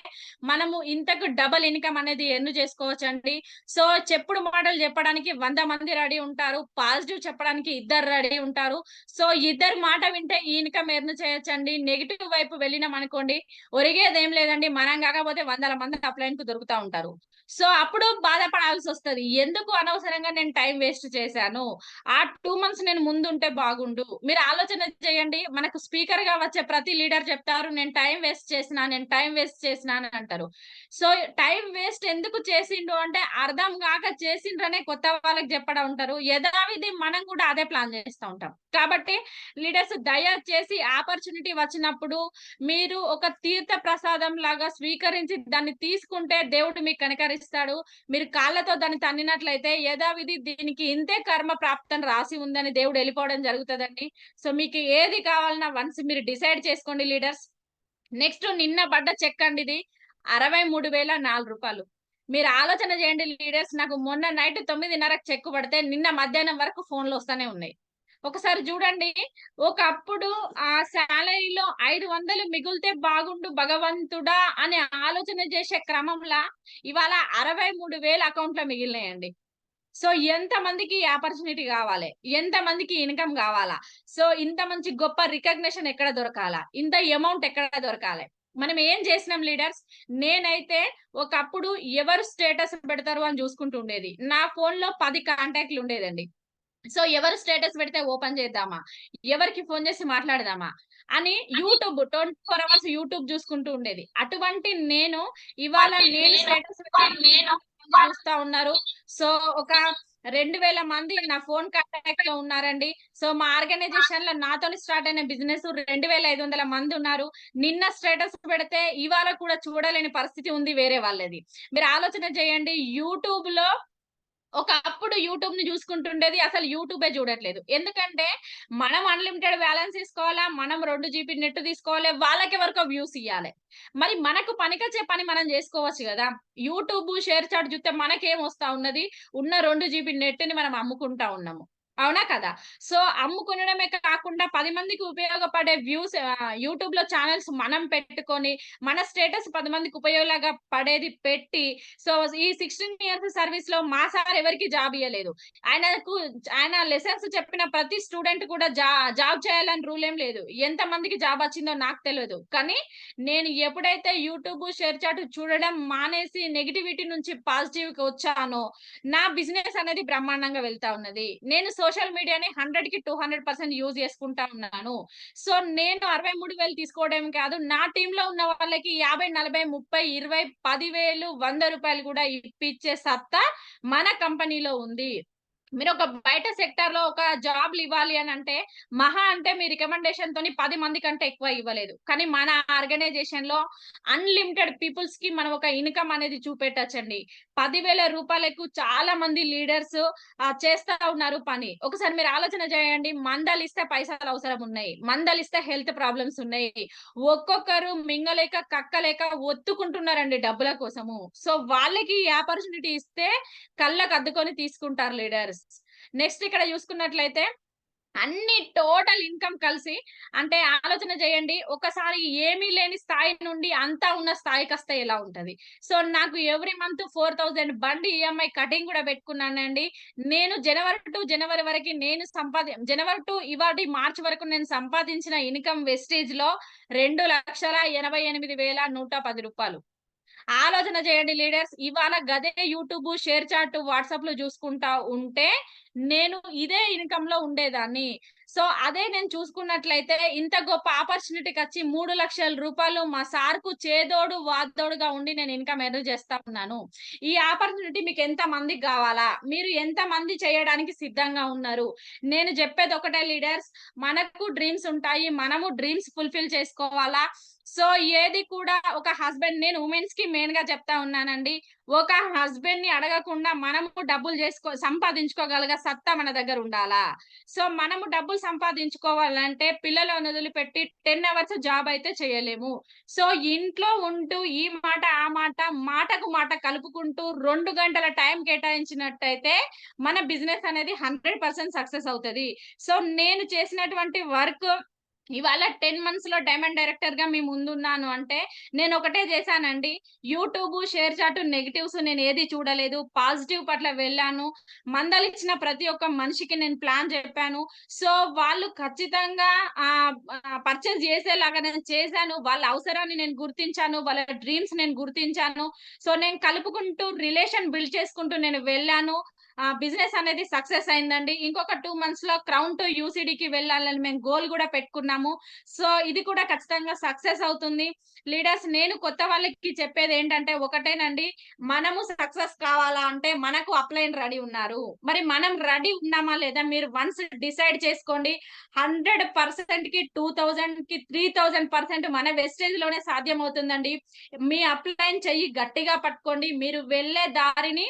Speaker 2: మనము ఇంతకు డబుల్ ఇన్కమ్ అనేది ఎర్న్ చేసుకోవచ్చండి. సో చెప్పుడు మాటలు చెప్పడానికి 100 మంది రెడీ ఉంటారు. పాజిటివ్ చెప్పడానికి ఇద్దరు రెడీ ఉంటారు. సో ఇద్దరి మాట వింటే ఈ ఇన్కమ్ ఎర్న్ చేయొచ్చండి. నెగెటివ్ వైపు వెళ్ళినాం అనుకోండి, ఒరిగేదేం లేదండి. మనం కాకపోతే వందల మంది అప్లైన్‌కు దొరుకుతా ఉంటారు. సో అప్పుడు బాధపడాల్సొస్తది. ఎందుకు అనవసరంగా నేను టైం వేస్ట్ చేశాను. ఆ 2 మంత్స్ నేను ముందుంటే బాగుండు. మీరు ఆలోచన చేయండి. మనకు స్పీకర్‌గా వచ్చే ప్రతి లీడర్ చెప్తారు, "నేను టైం వేస్ట్ చేసినా, నేను టైం వేస్ట్ చేసినా" అని అంటారు. సో టైం వేస్ట్ ఎందుకు చేసిండు అంటే అర్థం గాక చేసిండ్రనే కొత్త వాళ్ళకి చెప్పడం ఉంటారు. యథావిధి మనం కూడా అదే ప్లాన్ చేస్తా ఉంటాం. కాబట్టి లీడర్స్ దయచేసి ఆపర్చునిటీ వచ్చినప్పుడు మీరు ఒక తీర్థ ప్రసాదం లాగా స్వీకరించి దాన్ని తీసుకుంటే దేవుడు మీకు కనికరిస్తాడు. మీరు కాళ్ళతో దాన్ని తన్నినట్లయితే యథావిధి దీనికి ఇంతే కర్మ ప్రాప్తం రాసి ఉందని దేవుడు వెళ్ళిపోవడం జరుగుతదండి. సో మీకు ఏది కావాలన్నా వన్స్ మీరు డిసైడ్ చేసుకోండి లీడర్స్. నెక్స్ట్ నిన్న పడ్డ చెక్ అండి ఇది. ₹63,004. మీరు ఆలోచన చేయండి లీడర్స్. నాకు మొన్న నైట్ 9:30కి చెక్ పడితే నిన్న మధ్యాహ్నం వరకు ఫోన్‌లు వస్తానే ఉన్నాయి. ఒకసారి చూడండి. ఒకప్పుడు ఆ సాలరీలో 500 మిగిలితే బాగుండు భగవంతుడా అనే ఆలోచన చేసే క్రమంలా ఇవాళ 63,000 అకౌంట్‌లో మిగిలినాయండి. సో ఎంత మందికి ఈ ఆపర్చునిటీ కావాలి? ఎంత మందికి ఇన్‌కమ్ కావాలా? సో ఇంత మంచి గొప్ప రికగ్నిషన్ ఎక్కడ దొరకాలా? ఇంత అమౌంట్ ఎక్కడ దొరకాలి? మనం ఏం చేసినాం లీడర్స్? నేనైతే ఒకప్పుడు ఎవరు స్టేటస్ పెడతారు అని చూసుకుంటూ ఉండేది. నా ఫోన్‌లో 10 కాంటాక్ట్‌లు ఉండేదండి. సో ఎవరు స్టేటస్ పెడితే ఓపెన్ చేద్దామా? ఎవరికి ఫోన్ చేసి మాట్లాడదామా? అని యూట్యూబ్ 24 అవర్స్ యూట్యూబ్ చూసుకుంటూ ఉండేది. అటువంటి నేను ఇవాళ నేను స్టేటస్ చూస్తా ఉన్నారు. సో ఒక 2,000 మంది నా ఫోన్ కాంటాక్ట్‌లో ఉన్నారండి. సో మా ఆర్గనైజేషన్‌లో నాతోని స్టార్ట్ అయిన బిజినెస్ 2,500 మంది ఉన్నారు. నిన్న స్టేటస్ పెడితే ఇవాళ కూడా చూడలేని పరిస్థితి ఉంది వేరే వాళ్ళది. మీరు ఆలోచన చేయండి. యూట్యూబ్‌లో ఒకప్పుడు యూట్యూబ్‌ని చూసుకుంటుండేది. అసలు యూట్యూబే చూడట్లేదు. ఎందుకంటే మనం అన్‌లిమిటెడ్ బ్యాలెన్స్ తీసుకోవాలా, మనం 2 జీబీ నెట్ తీసుకోవాలి, వాళ్ళకెవరికో వ్యూస్ ఇయ్యాలి. మరి మనకు పనికొచ్చే పని మనం జేసుకోవచ్చు గదా! యూట్యూబ్, షేర్ చాట్ జూస్తే మనకేం వస్తా ఉన్నది? ఉన్న 2 జీబీ నెట్‌ని మనం అమ్ముకుంటా ఉన్నాము. అవునా కదా? సో, అమ్ముకునడమే కాకుండా 10 మందికి ఉపయోగపడే యూట్యూబ్‌లో ఛానెల్స్ మనం పెట్టుకొని, మన స్టేటస్ 10 మందికి ఉపయోగంలాగా పడేది పెట్టి, సో, ఈ 16 ఇయర్స్ సర్వీస్‌లో మా సార్ ఎవరికీ జాబ్ ఇయ్యలేదు. ఆయనకు ఆయన లెసన్స్ చెప్పిన ప్రతి స్టూడెంట్ కూడా జాబ్ చేయాలని రూల్ ఏం లేదు. ఎంతమందికి జాబ్ వచ్చిందో నాకు తెలవదు. కానీ నేను ఎప్పుడైతే యూట్యూబ్, షేర్ చాట్ చూడడం మానేసి నెగటివిటీ నుంచి పాజిటివ్‌కి వచ్చానో, నా బిజినెస్ అనేది బ్రహ్మాండంగా వెళ్తా ఉన్నది. నేను సోషల్ మీడియాని 100కి 200% యూజ్ చేసుకుంటా ఉన్నాను. సో నేను 63,000 తీసుకోవడం కాదు, నా టీమ్ లో ఉన్న వాళ్ళకి 50, 40, 30, 20, 10,000, 100 రూపాయలు కూడా ఇప్పించే సత్తా మన కంపెనీలో ఉంది. మీరు ఒక బయట సెక్టార్ లో ఒక జాబ్లు ఇవ్వాలి అని అంటే మహా అంటే మీ రికమెండేషన్ తోని 10 మంది కంటే ఎక్కువ ఇవ్వలేదు. కానీ మన ఆర్గనైజేషన్ లో అన్లిమిటెడ్ పీపుల్స్ కి మనం ఒక ఇన్కమ్ అనేది చూపెట్టచ్చండి. 10,000 రూపాయలకు చాలా మంది లీడర్స్ చేస్తా ఉన్నారు పని. ఒకసారి మీరు ఆలోచన చేయండి. మందలిస్తే పైసలు అవసరం ఉన్నాయి, మందలిస్తే హెల్త్ ప్రాబ్లమ్స్ ఉన్నాయి. ఒక్కొక్కరు మింగలేక కక్కలేక ఒత్తుకుంటున్నారండి డబ్బుల కోసము. సో వాళ్ళకి ఈ ఆపర్చునిటీ ఇస్తే కళ్ళకు అద్దుకొని తీసుకుంటారు లీడర్స్. నెక్స్ట్ ఇక్కడ చూసుకున్నట్లయితే అన్ని టోటల్ ఇన్కమ్ కలిసి అంటే ఆలోచన చేయండి. ఒకసారి ఏమీ లేని స్థాయి నుండి అంతా ఉన్న స్థాయికొస్తే ఎలా ఉంటది. సో నాకు ఎవ్రీ మంత్ 4,000 బండి ఈఎంఐ కటింగ్ కూడా పెట్టుకున్నానండి. నేను జనవరి టు జనవరి వరకి జనవరి టు ఇవాటి మార్చి వరకు నేను సంపాదించిన ఇన్కమ్ వెస్టేజ్‌లో రూ. 2,88,110. ఆలోచన చేయండి లీడర్స్. ఇవాళ గదే యూట్యూబ్, షేర్ చాట్, వాట్సాప్‌లో చూసుకుంటా ఉంటే నేను ఇదే ఇన్కమ్ లో ఉండేదాన్ని. సో అదే నేను చూసుకున్నట్లయితే ఇంత గొప్ప ఆపర్చునిటీకొచ్చి 3,00,000 రూపాయలు మా సార్‌కు చేదోడు వాదోడుగా ఉండి నేను ఇన్కమ్ ఎర్న్ చేస్తా ఉన్నాను. ఈ ఆపర్చునిటీ మీకు ఎంత మందికి కావాలా? మీరు ఎంత మంది చేయడానికి సిద్ధంగా ఉన్నారు? నేను చెప్పేది ఒకటే లీడర్స్, మనకు డ్రీమ్స్ ఉంటాయి. మనము డ్రీమ్స్ ఫుల్‌ఫిల్ చేసుకోవాలా. సో ఏది కూడా ఒక హస్బెండ్, నేను ఉమెన్స్ కి మెయిన్ గా చెప్తా ఉన్నానండి. ఒక హస్బెండ్ ని అడగకుండా మనము డబ్బులు సంపాదించుకోగలిగే సత్తా మన దగ్గర ఉండాలా. సో మనము డబ్బులు సంపాదించుకోవాలంటే పిల్లలను వదిలిపెట్టి 10 అవర్స్ జాబ్ అయితే చేయలేము. సో ఇంట్లో ఉంటూ ఈ మాట ఆ మాట, మాటకు మాట కలుపుకుంటూ 2 గంటల టైం కేటాయించినట్టయితే మన బిజినెస్ అనేది 100% సక్సెస్ అవుతది. సో నేను చేసినటువంటి వర్క్ ఇవాళ 10 మంత్స్ లో డైమండ్ డైరెక్టర్ గా మీ ముందున్నాను అంటే నేను ఒకటే చేశానండి. యూట్యూబ్, షేర్ చాట్ నెగెటివ్స్ నేను ఏది చూడలేదు. పాజిటివ్ పట్ల వెళ్ళాను. మందలిచ్చిన ప్రతి ఒక్క మనిషికి నేను ప్లాన్ చెప్పాను. సో వాళ్ళు ఖచ్చితంగా పర్చేజ్ చేసేలాగా నేను చేశాను. వాళ్ళ అవసరాన్ని నేను గుర్తించాను. వాళ్ళ డ్రీమ్స్ నేను గుర్తించాను. సో నేను కలుపుకుంటూ రిలేషన్ బిల్డ్ చేసుకుంటూ నేను వెళ్ళాను. బిజినెస్ అనేది సక్సెస్ అయిందండి. ఇంకొక 2 మంత్స్ లో క్రౌన్ టు యూసీడీకి వెళ్ళాలని మేము గోల్ కూడా పెట్టుకున్నాము. సో ఇది కూడా ఖచ్చితంగా సక్సెస్ అవుతుంది. లీడర్స్, నేను కొత్త వాళ్ళకి చెప్పేది ఏంటంటే ఒకటేనండి. మనము సక్సెస్ కావాలా అంటే మనకు అప్లైన్ రెడీ ఉన్నారు. మరి మనం రెడీ ఉన్నామా లేదా మీరు వన్స్ డిసైడ్ చేసుకోండి. 100%కి 2,000కి 3,000% మన వెస్టేజ్ లోనే సాధ్యం అవుతుందండి. మీ అప్లైన్ చెయ్యి గట్టిగా పట్టుకోండి. మీరు వెళ్ళే దారిని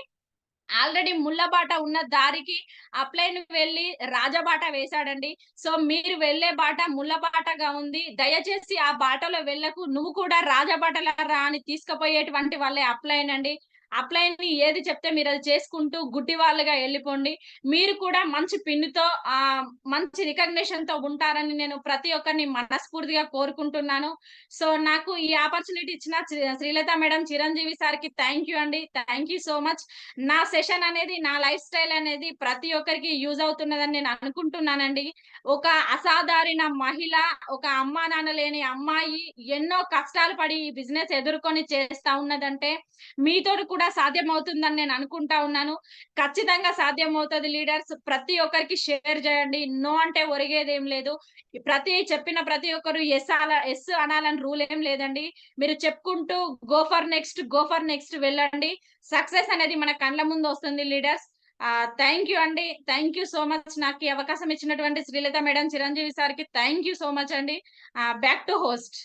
Speaker 2: ఆల్రెడీ ముళ్ళబాట ఉన్న దారికి అప్లైన్ వెళ్లి రాజబాట వేశాడండి. సో మీరు వెళ్ళే బాట ముళ్ళబాటగా ఉంది. దయచేసి ఆ బాటలో వెళ్ళకు. నువ్వు కూడా రాజబాటలో రా అని తీసుకుపోయేటువంటి వాళ్ళే అప్లైన్ అండి. అప్లైన్ ఏది చెప్తే మీరు అది చేసుకుంటూ గుడ్డి వాళ్ళుగా వెళ్ళిపోండి. మీరు కూడా మంచి పిన్నుతో మంచి రికగ్నిషన్ తో ఉంటారని నేను ప్రతి ఒక్కరిని మనస్ఫూర్తిగా కోరుకుంటున్నాను. సో నాకు ఈ ఆపర్చునిటీ ఇచ్చిన శ్రీలత మేడం, చిరంజీవి సార్‌కి థ్యాంక్ యూ అండి. Thank you so much. నా సెషన్ అనేది, నా లైఫ్ స్టైల్ అనేది ప్రతి ఒక్కరికి యూజ్ అవుతున్నదని నేను అనుకుంటున్నానండి. ఒక అసాధారణ మహిళ, ఒక అమ్మా నాన్న లేని అమ్మాయి ఎన్నో కష్టాలు పడి ఈ బిజినెస్ ఎదుర్కొని చేస్తా ఉన్నదంటే మీతోటి కూడా సాధ్యమవుతుందని నేను అనుకుంటా ఉన్నాను. ఖచ్చితంగా సాధ్యమవుతది లీడర్స్. ప్రతి ఒక్కరికి షేర్ చేయండి. నో అంటే ఒరిగేదేం లేదు. చెప్పిన ప్రతి ఒక్కరు యెస్ అనాలని రూల్ ఏం లేదండి. మీరు చెప్పుకుంటూ go for next, go for next వెళ్ళండి. సక్సెస్ అనేది మన కళ్ళ ముందు వస్తుంది లీడర్స్. థ్యాంక్ యూ అండి. Thank you so much. నాకు ఈ అవకాశం ఇచ్చినటువంటి శ్రీలత మేడం, చిరంజీవి సార్‌కి థ్యాంక్ యూ సో మచ్ అండి. Back to host.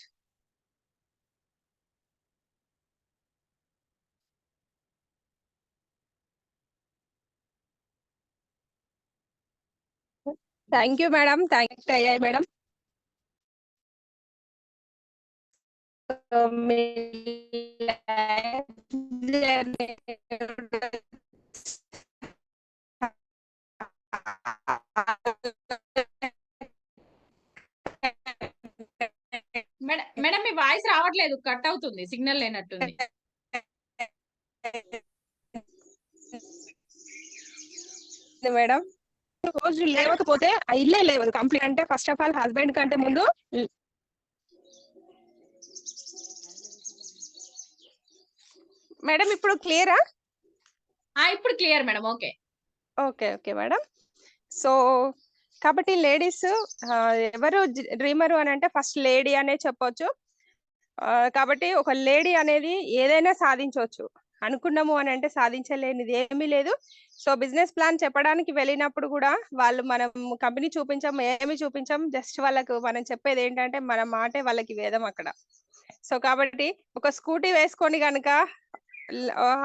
Speaker 1: Thank you madam. Thank అయ్యాయి మేడం. మీ లైఫ్ జర్నీ
Speaker 2: మేడం మీ వాయిస్ రావట్లేదు. కట్ అవుతుంది. సిగ్నల్ లేనట్టుంది.
Speaker 1: మేడం రోజు లేవకపోతే ఆ ఇల్లే లేవదు కంప్లీట్. అంటే ఫస్ట్ ఆఫ్ ఆల్ హస్బెండ్ కంటే ముందు మేడం ఇప్పుడు క్లియరా?
Speaker 2: ఇప్పుడు clear madam. Okay.
Speaker 1: Okay okay madam. So, కాబట్టి లేడీస్ ఎవరు డ్రీమరు అనంటే ఫస్ట్ లేడీ అనే చెప్పొచ్చు. కాబట్టి ఒక లేడీ అనేది ఏదైనా సాధించొచ్చు. అనుకున్నాము అనంటే సాధించలేనిది ఏమీ లేదు. సో, బిజినెస్ ప్లాన్ చెప్పడానికి వెళ్ళినప్పుడు గూడా వాళ్ళు మనం కంపెనీ చూపించం, ఏమి చూపించం. జస్ట్ వాళ్ళకు మనం చెప్పేదేంటంటే మన మాటే వాళ్ళకి వేదం అక్కడ. సో, కాబట్టి ఒక స్కూటీ వేసుకొని గనక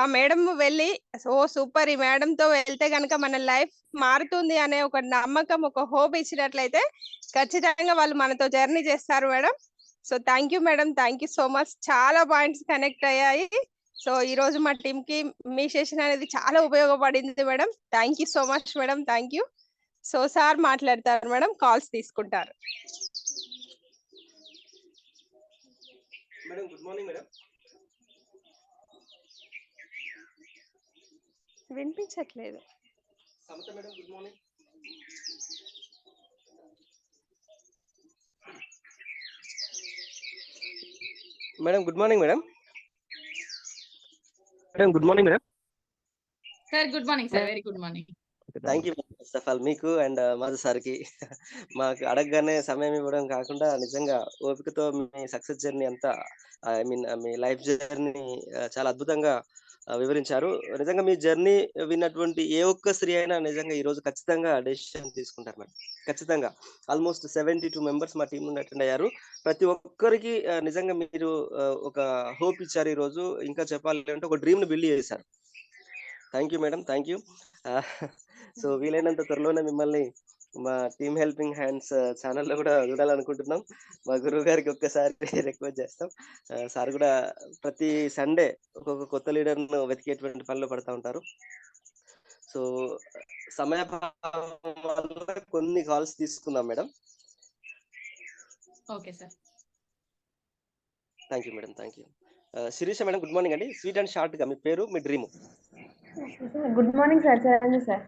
Speaker 1: ఆ మేడం వెళ్ళి సూపర్ ఈ మేడంతో వెళ్తే గనక మన లైఫ్ మారుతుంది అనే ఒక నమ్మకం, ఒక హోప్ ఇచ్చినట్లయితే ఖచ్చితంగా వాళ్ళు మనతో జర్నీ చేస్తారు madam. So, thank you madam. Thank you so much. చాలా పాయింట్స్ కనెక్ట్ అయ్యాయి. సో, ఈరోజు మా టీమ్‌కి మీ సెషన్ అనేది చాలా ఉపయోగపడింది madam. Thank you so much madam. Thank you. So, sir మాట్లాడతారు మేడం. కాల్స్ తీసుకుంటారు.
Speaker 3: Madam good morning madam.
Speaker 1: వినిపించట్లేదు.
Speaker 3: Samata madam good morning. Madam good morning madam. Madam good morning madam.
Speaker 2: Sir good morning sir. Very good morning.
Speaker 3: Thank you first of all మీకు అండ్ మాధు సార్కి మాకు అడగగానే సమయం ఇవ్వడం కాకుండా నిజంగా ఓపికతో మీ సక్సెస్ జర్నీ అంతా I mean me life journey చాలా అద్భుతంగా వివరించారు. నిజంగా మీ జర్నీ విన్నటువంటి ఏ ఒక్క స్త్రీ అయినా నిజంగా ఈ రోజు ఖచ్చితంగా డెసిషన్ తీసుకుంటారు మేడం. ఖచ్చితంగా ఆల్మోస్ట్ 72 మెంబర్స్ మా టీం నుండి అటెండ్ అయ్యారు. ప్రతి ఒక్కరికి నిజంగా మీరు ఒక హోప్ ఇచ్చారు ఈ రోజు. ఇంకా చెప్పాలి అంటే ఒక డ్రీమ్ ని బిల్డ్ చేశారు. Thank you madam. Thank you. So వీలైనంత త్వరలోనే మిమ్మల్ని మా టీమ్ హెల్పింగ్ హ్యాండ్స్ ఛానల్లో కూడా చూడాలనుకుంటున్నాం. మా గురువు గారికి ఒక్కసారి రిక్వెస్ట్ చేస్తాం. సార్ కూడా ప్రతి సండే ఒక్కొక్క కొత్త లీడర్‌ను వెతికేటువంటి పనిలో పడతా ఉంటారు. సో సమయాభావం వల్ల కొన్ని కాల్స్ తీసుకుందాం మేడం.
Speaker 2: Okay sir.
Speaker 3: Thank you madam. Thank you. Sirisha madam good morning అండి. స్వీట్ అండ్ షార్ట్‌గా మీ పేరు, మీ dream.
Speaker 4: Good morning sir. Chiranjeevi sir.